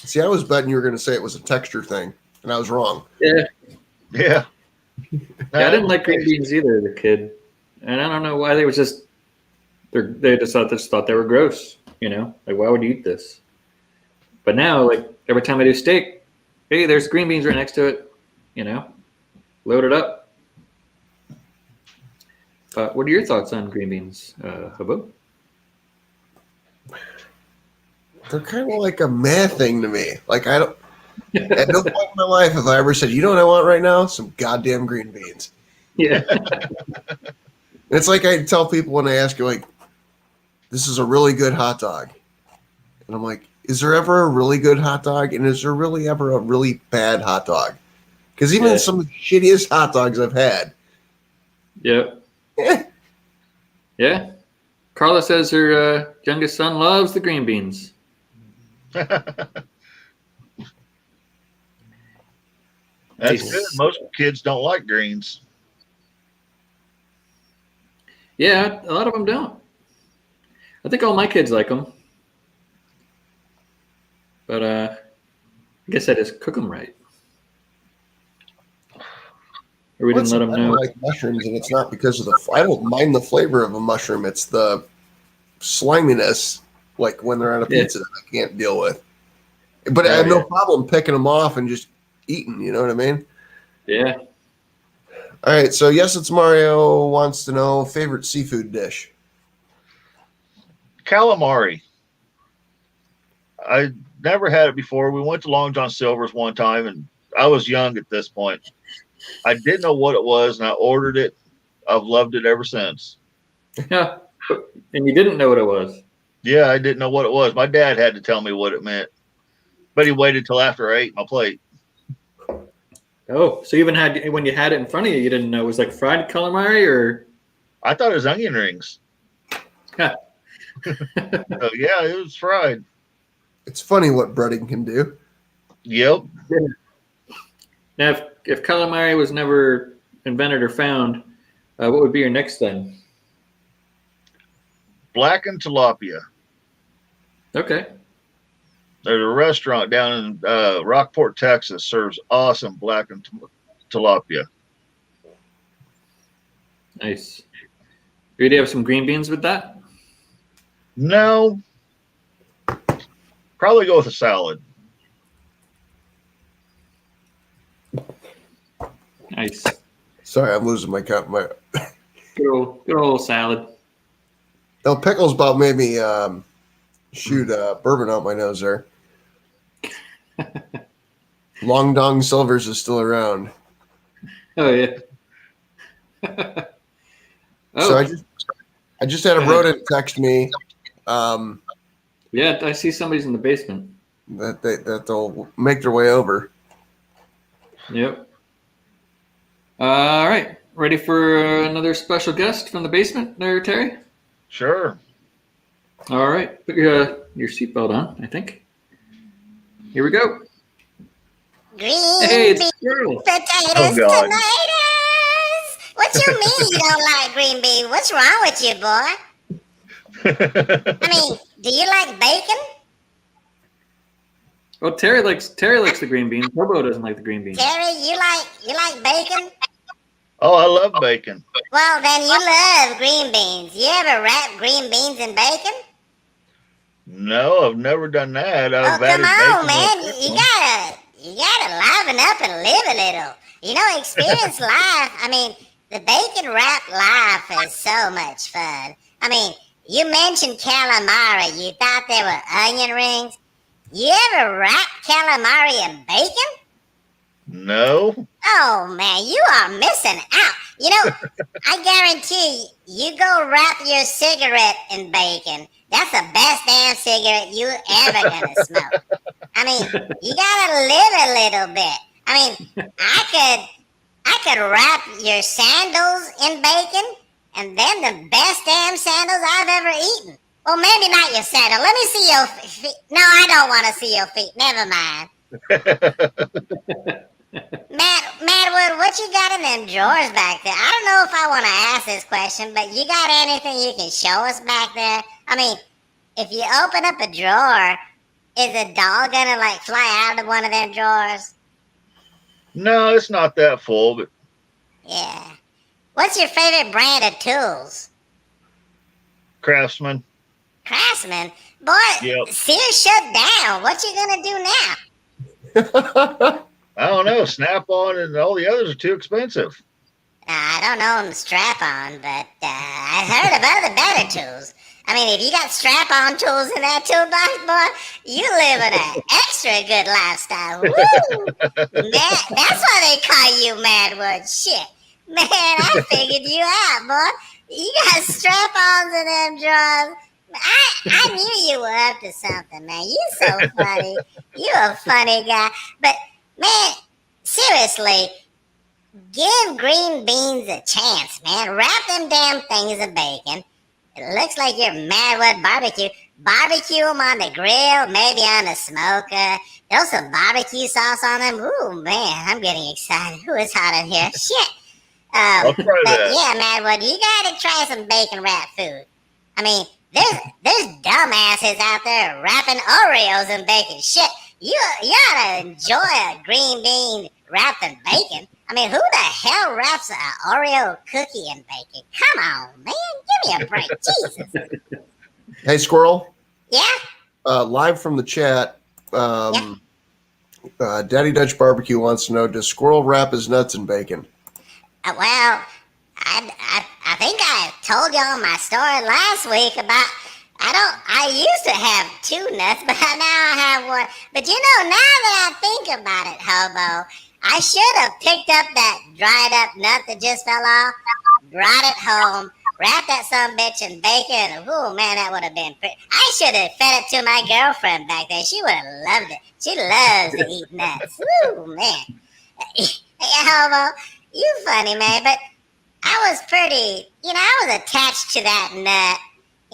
See, I was betting you were going to say it was a texture thing, and I was wrong. Yeah. yeah. Yeah, I didn't like green beans either as a kid, and I don't know why they just thought they were gross. You know, like why would you eat this? But now, like every time I do steak, hey, there's green beans right next to it. You know, load it up. What are your thoughts on green beans, Hobo? They're kind of like a meh thing to me. Like I don't. At no point in my life have I ever said, you know what I want right now? Some goddamn green beans. Yeah. And it's like I tell people when they ask you, like, this is a really good hot dog. And I'm like, is there ever a really good hot dog? And is there really ever a really bad hot dog? Because even some of the shittiest hot dogs I've had. Yep. Yeah. Carla says her youngest son loves the green beans. That's good. Most kids don't like greens. Yeah, a lot of them don't. I think all my kids like them. But I guess I just cook them right. Or we didn't let them I don't know. like mushrooms, and it's not because of I don't mind the flavor of a mushroom. It's the sliminess, like when they're on a pizza, that I can't deal with. But I have no problem picking them off and just eating. You know what I mean? Yeah. All right. So yes, it's Mario wants to know favorite seafood dish. Calamari. I never had it before. We went to Long John Silver's one time, and I was young at this point. I didn't know what it was, and I ordered it. I've loved it ever since. Yeah. And you didn't know what it was. Yeah, I didn't know what it was. My dad had to tell me what it meant, but he waited till after I ate my plate. Oh, so even when you had it in front of you, you didn't know it was like fried calamari or? I thought it was onion rings. Huh. So, yeah, it was fried. It's funny what breading can do. Yep. Now, if calamari was never invented or found, what would be your next thing? Blackened tilapia. Okay. There's a restaurant down in Rockport, Texas, serves awesome blackened tilapia. Nice. Do you have some green beans with that? No. Probably go with a salad. Nice. Sorry, I'm losing my cup. Good old salad. No, pickles about made me shoot bourbon out my nose there. Long Dong Silvers is still around. Oh yeah. So Oh I just had a Go ahead. rodent text me yeah, I see somebody's in the basement. that they'll make their way over. Yep. All right, ready for another special guest from the basement there, Terry? Sure. All right, put your seatbelt on, I think. Here we go. Green Hey, it's beans, Griddle. potatoes, Oh, God. tomatoes. What you mean you don't like green beans? What's wrong with you, boy? I mean, do you like bacon? Well, Terry likes the green beans. Hobo doesn't like the green beans. Terry, you like bacon? Oh, I love bacon. Well, then you love green beans. You ever wrap green beans in bacon? No, I've never done that. Oh, I've come added on, bacon man. to this You one. gotta liven up and live a little. You know, experience life. I mean, the bacon wrapped life is so much fun. I mean, you mentioned calamari. You thought they were onion rings. You ever wrap calamari in bacon? No. Oh man, you are missing out. You know, I guarantee you go wrap your cigarette in bacon. That's the best damn cigarette you ever gonna smoke. I mean, you gotta live a little bit. I mean, I could wrap your sandals in bacon, and then the best damn sandals I've ever eaten. Well, maybe not your sandal. Let me see your feet. No, I don't want to see your feet. Never mind. Madwood, what you got in them drawers back there? I don't know if I want to ask this question, but you got anything you can show us back there? I mean, if you open up a drawer, is a doll gonna like fly out of one of them drawers? No, it's not that full, but Yeah. What's your favorite brand of tools? Craftsman. Craftsman? Boy, Yep. Sears shut down. What you gonna do now? I don't know. Snap-on and all the others are too expensive. I don't know them strap-on, but I heard of other better tools. I mean, if you got strap-on tools in that toolbox, boy, you living an extra good lifestyle. Woo! That's why they call you Madwood. Shit. Man, I figured you out, boy. You got strap-ons in them drawers. I knew you were up to something, man. You so funny. You a funny guy. But, man, seriously, give green beans a chance, man. Wrap them damn things in bacon. It looks like you're Madwood barbecue. Barbecue them on the grill, maybe on the smoker. Throw some barbecue sauce on them. Ooh, man, I'm getting excited. Ooh, it's hot in here. Shit. I'll try But that. yeah, Madwood, you gotta try some bacon wrap food. I mean, there's dumbasses out there wrapping Oreos in bacon. Shit, you ought to enjoy a green bean wrapped in bacon. I mean, who the hell wraps an Oreo cookie in bacon? Come on, man, give me a break, Jesus. Hey, Squirrel. Yeah, Live from the chat. Daddy Dutch Barbecue wants to know: does Squirrel wrap his nuts in bacon? well, I think I told y'all my story last week about. I used to have 2 nuts, but now I have 1. But you know, now that I think about it, Hobo, I should have picked up that dried up nut that just fell off, brought it home, wrapped that son bitch in bacon. Ooh, man, that would have been pretty. I should have fed it to my girlfriend back there. She would have loved it. She loves to eat nuts. Ooh, man. Hey, Hobo, you funny, man, but I was pretty, I was attached to that nut,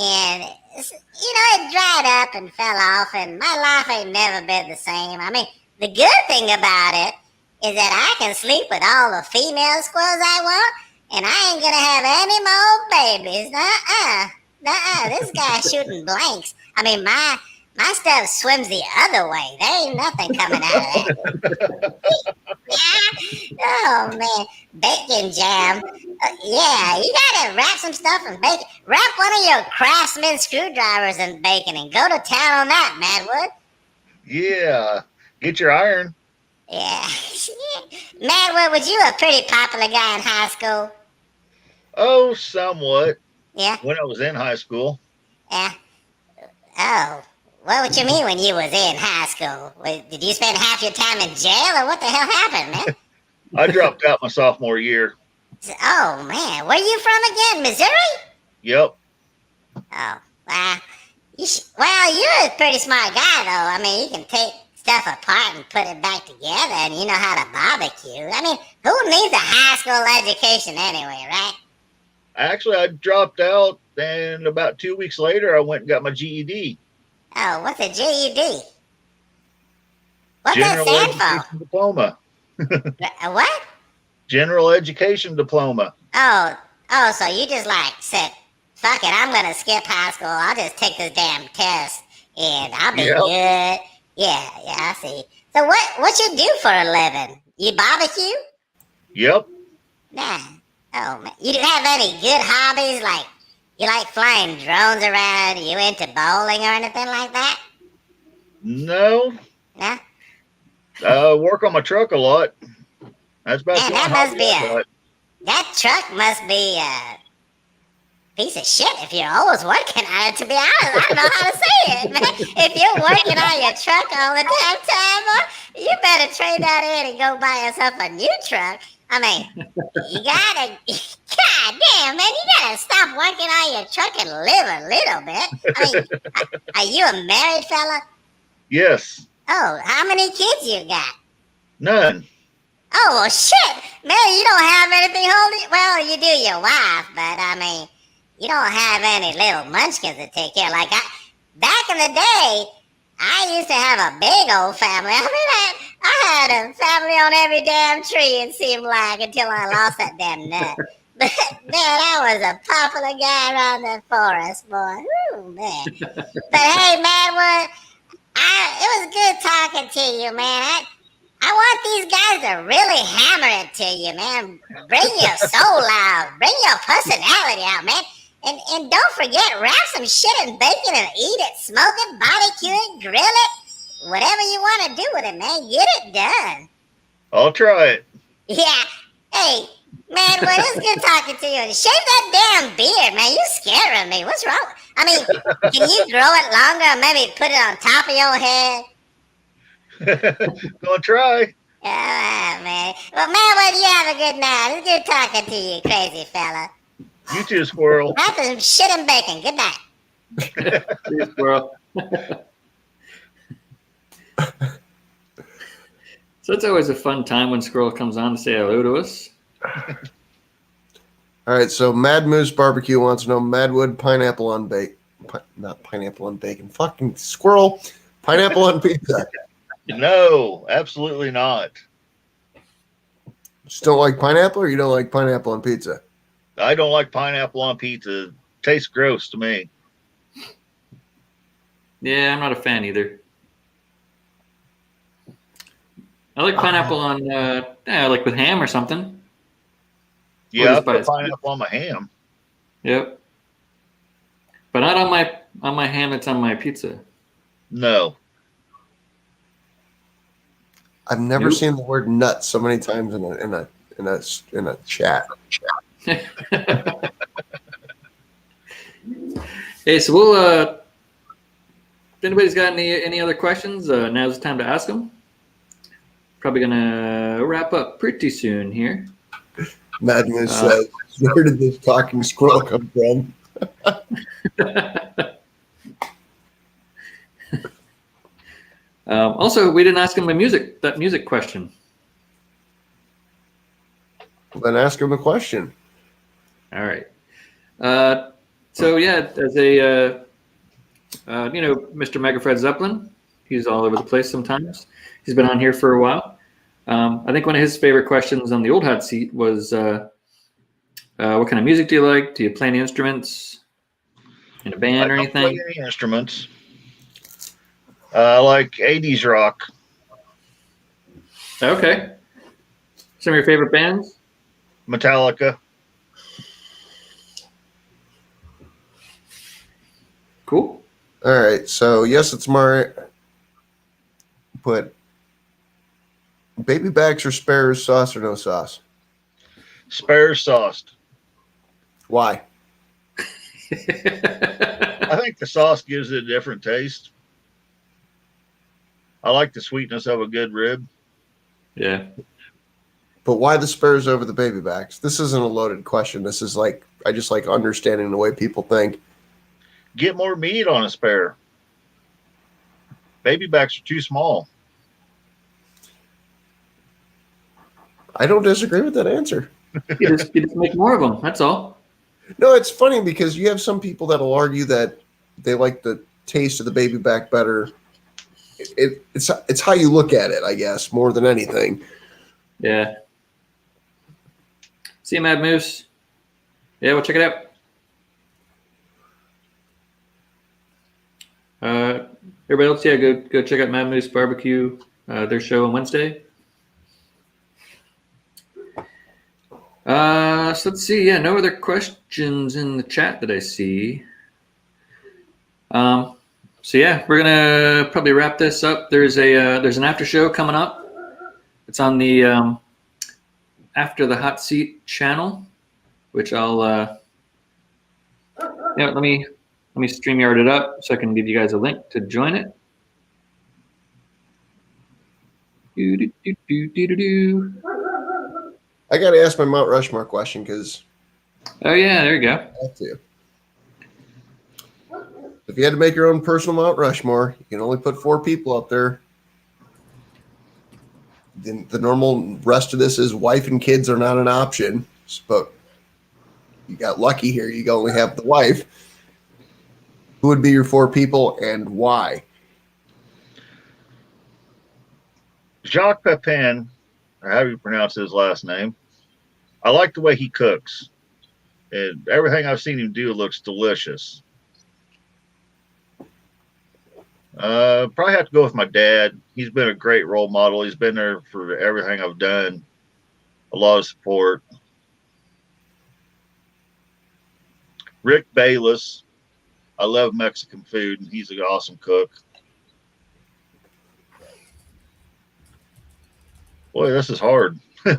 and, it dried up and fell off, and my life ain't never been the same. I mean, the good thing about it is that I can sleep with all the female squirrels I want, and I ain't gonna have any more babies. This guy's shooting blanks. I mean, my stuff swims the other way. There ain't nothing coming out of that. Oh, man. Bacon jam. Yeah, you gotta wrap some stuff in bacon. Wrap one of your Craftsman screwdrivers in bacon and go to town on that, Madwood. Yeah. Get your iron. Yeah. Madwood, was you a pretty popular guy in high school? Oh, somewhat. Yeah? When I was in high school. Yeah. Oh. What you mean when you was in high school? Did you spend half your time in jail, or what the hell happened, man? I dropped out my sophomore year. Oh man, where you from again? Missouri? Yep. Oh, well, you're a pretty smart guy, though. I mean, you can take stuff apart and put it back together, and you know how to barbecue. I mean, who needs a high school education anyway, right? Actually, I dropped out, and about 2 weeks later, I went and got my GED. Oh, what's a GED? What's General that stand Education Diploma. for? What? General Education Diploma. Oh, so you just like said, fuck it, I'm gonna skip high school. I'll just take this damn test, and I'll be good. Yeah, I see. So what you do for a living? You barbecue? Yep. Nah. Oh man, you have any good hobbies? Like you like flying drones around? You into bowling or anything like that? No. No. Work on my truck a lot. That's about Man, the that only must hobby be I got. that truck must be a piece of shit if you're always working on it, to be honest. I don't know how to say it, man. If you're working on your truck all the damn time, you better trade that in and go buy yourself a new truck. I mean, you gotta, god damn, man, you gotta stop working on your truck and live a little bit. I mean, are you a married fella? Yes. Oh, how many kids you got? None. Oh, well, shit, man, you don't have anything holding. Well, you do your wife, but I mean, you don't have any little munchkins to take care of. Like, back in the day, I used to have a big old family. I mean, I had a family on every damn tree, it seemed like, until I lost that damn nut. But, man, I was a popular guy around the forest, boy. Ooh, man. But, hey, Madwood, it was good talking to you, man. I want these guys to really hammer it to you, man. Bring your soul out. Bring your personality out, man. And don't forget, wrap some shit in bacon and eat it. Smoke it, barbecue it, grill it. Whatever you want to do with it, man. Get it done. I'll try it. Yeah. Hey, man, well, it's good talking to you. Shave that damn beard, man. You scaring me. What's wrong? I mean, can you grow it longer or maybe put it on top of your head? Gonna try. All right, man. Well, man, well, you have a good night. It's good talking to you, crazy fella. You too, squirrel. Have some shit and bacon. Good night. See you, squirrel. So it's always a fun time when Squirrel comes on to say hello to us. All right, so Mad Moose Barbecue wants to know Madwood pineapple on bacon. Not pineapple on bacon. Fucking squirrel. Pineapple on pizza. No, absolutely not. Just don't like pineapple, or you don't like pineapple on pizza? I don't like pineapple on pizza. Tastes gross to me. Yeah, I'm not a fan either. I like pineapple on, like with ham or something. Yeah, I just put by pineapple on my ham. Yep. But not on my ham that's on my pizza. No. I've never Nope. seen the word nut so many times in a chat. Hey, so we'll. If anybody's got any other questions, now's the time to ask them. Probably gonna wrap up pretty soon here. Mad Moose says, "Where did this talking squirrel come from?" Also, we didn't ask him that music question. Then ask him a question. All right. So yeah, as a Mr. Megafred Zeppelin, he's all over the place sometimes. He's been on here for a while. I think one of his favorite questions on the old hot seat was, what kind of music do you like? Do you play any instruments in a band or I don't anything? play any instruments. I like 80s rock. Okay. Some of your favorite bands? Metallica. Cool. All right, so yes, it's my. But baby backs or spares, sauce or no sauce? Spare sauced. Why? I think the sauce gives it a different taste. I like the sweetness of a good rib. Yeah. But why the spares over the baby backs? This isn't a loaded question. This is like, I just like understanding the way people think. Get more meat on a spare. Baby backs are too small. I don't disagree with that answer. You just make more of them. That's all. No, it's funny because you have some people that'll argue that they like the taste of the baby back better. It's how you look at it, I guess, more than anything. Yeah. See you, Mad Moose. Yeah, we'll check it out. Everybody else, yeah, go check out Mad Moose BBQ, their show on Wednesday. So let's see. Yeah, no other questions in the chat that I see. So yeah, we're gonna probably wrap this up. There's an after show coming up. It's on the After the Hot Seat channel, which I'll let me StreamYard it up so I can give you guys a link to join it. I got to ask my Mount Rushmore question because. Oh yeah, there you go. I have to. If you had to make your own personal Mount Rushmore, you can only put 4 people up there. The normal rest of this is wife and kids are not an option. But you got lucky here. You only have the wife. Who would be your 4 people and why? Jacques Pepin, or how do you pronounce his last name? I like the way he cooks. And everything I've seen him do looks delicious. Probably have to go with my dad. He's been a great role model. He's been there for everything I've done. A lot of support. Rick Bayless. I love Mexican food, and he's an awesome cook. Boy, this is hard. I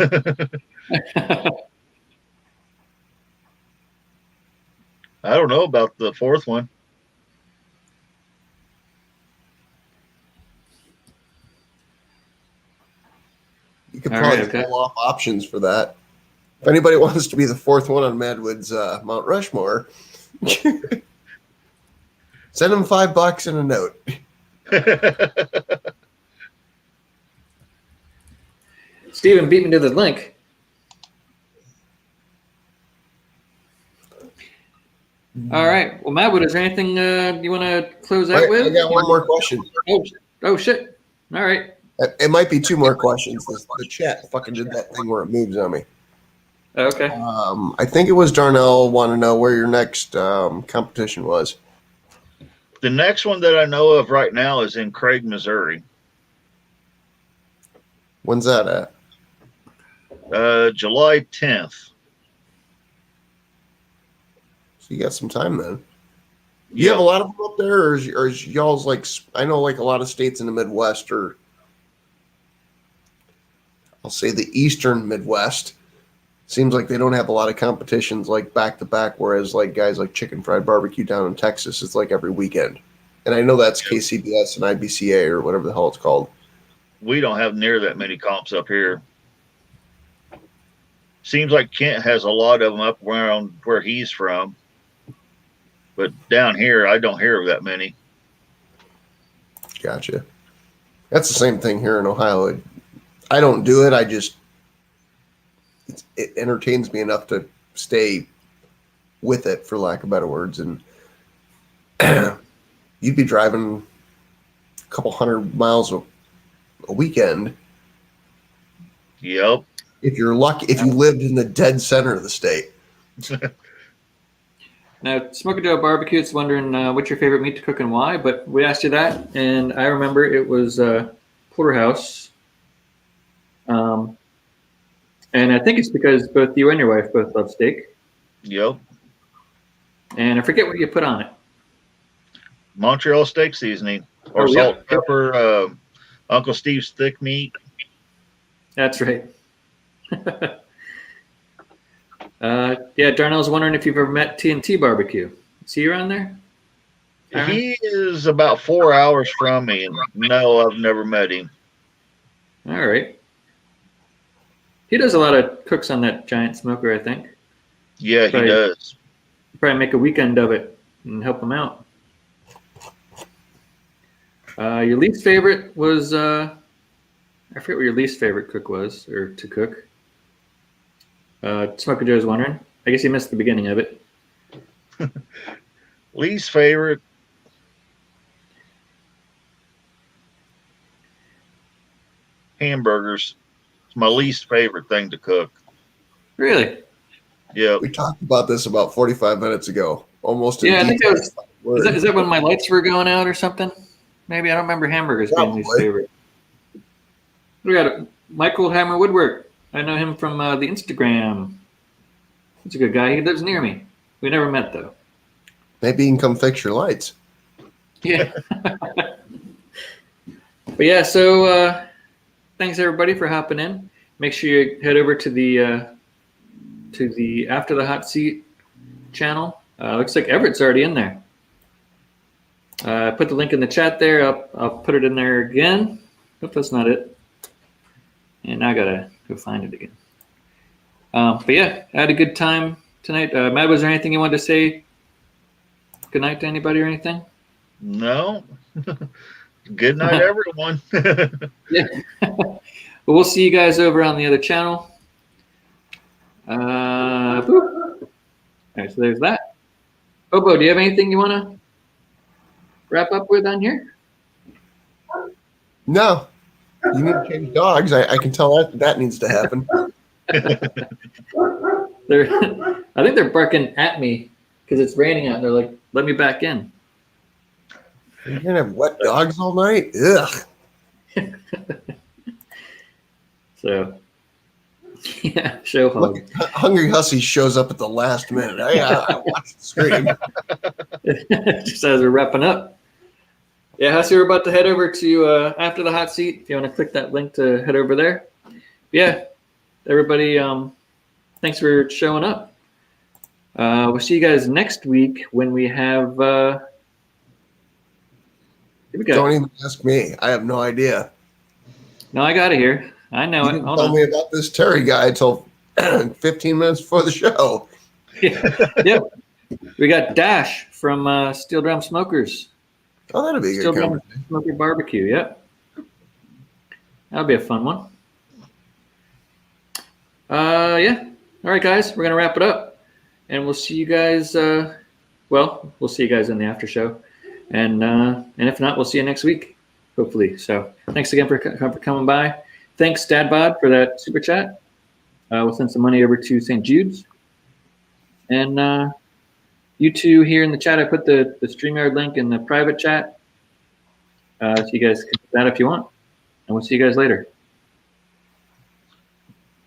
don't know about the 4th one. You could probably pull off options for that. If anybody wants to be the 4th one on Madwood's Mount Rushmore, send them $5 and a note. Steven beat me to the link. All right. Well, Madwood, is there anything you want to close out with? I got one more question. Oh, shit. All right. It might be 2 more questions. The chat fucking did that thing where it moves on me. Okay. I think it was Darnell want to know where your next competition was. The next one that I know of right now is in Craig, Missouri. When's that at? July 10th. So you got some time then. You have a lot of them up there, or is y'all's like, I know like a lot of states in the Midwest, or I'll say the Eastern Midwest, seems like they don't have a lot of competitions like back to back, whereas like guys like Chicken Fried Barbecue down in Texas, it's like every weekend. And I know that's KCBS and IBCA or whatever the hell it's called. We don't have near that many comps up here. Seems like Kent has a lot of them up around where he's from. But down here, I don't hear of that many. Gotcha. That's the same thing here in Ohio. I don't do it. It entertains me enough to stay with it, for lack of better words. And you'd be driving a couple 100 miles a weekend. Yep. If you're lucky, if you lived in the dead center of the state. Now, Smoky Joe Barbecue is wondering what's your favorite meat to cook and why, but we asked you that, and I remember it was porterhouse. And I think it's because both you and your wife both love steak. Yep. And I forget what you put on it. Montreal steak seasoning or salt, pepper, Uncle Steve's thick meat. That's right. Yeah, Darnell's wondering if you've ever met TNT Barbecue. Is he around there? He is about 4 hours from me, and no, I've never met him. All right. He does a lot of cooks on that giant smoker, I think. Yeah, he does. Probably make a weekend of it and help him out. Your least favorite was, I forget what your least favorite cook was, or to cook. Smoker Joe's wondering. I guess he missed the beginning of it. Least favorite. Hamburgers. It's my least favorite thing to cook. Really? Yeah. We talked about this about 45 minutes ago. Almost. Yeah, I think that was. Is that when my lights were going out or something? Maybe I don't remember hamburgers being least favorite. We got Michael Hammer Woodwork. I know him from the Instagram. He's a good guy. He lives near me. We never met though. Maybe you can come fix your lights. Yeah. But yeah, so thanks everybody for hopping in. Make sure you head over to the After the Hot Seat channel. Looks like Everett's already in there. I put the link in the chat there. I'll put it in there again. Hope that's not it. And now I gotta go find it again. But yeah, I had a good time tonight. Matt, was there anything you wanted to say? Good night to anybody or anything? No. Good night, everyone. Yeah. Well, we'll see you guys over on the other channel. All right, so there's that. Hobo, do you have anything you want to wrap up with on here? No. You need to change dogs. I can tell that needs to happen. I think they're barking at me because it's raining out. They're like, let me back in. You're going to have wet dogs all night? Ugh. So, yeah, show hog. Look, Hungry Hussy shows up at the last minute. I watched the stream. Just as we're wrapping up. Yeah, Hussy, we're about to head over to After the Hot Seat. If you want to click that link to head over there. Yeah, everybody, thanks for showing up. We'll see you guys next week when we have... here we go. Don't even ask me. I have no idea. No, I got it here. I know You it. didn't Hold tell on. me about this Terry guy until 15 minutes before the show. Yeah. We got Dash from Steel Drum Smokers. Oh, that'll be a Steel good Drum conversation. Smoker Barbecue. Yep. That'll be a fun one. Yeah. All right, guys. We're going to wrap it up. And we'll see you guys. We'll see you guys in the after show. And if not, we'll see you next week, hopefully. So thanks again for coming by. Thanks, Dad Bod, for that super chat. We'll send some money over to St. Jude's. And you two here in the chat, I put the StreamYard link in the private chat. So you guys can do that if you want. And we'll see you guys later.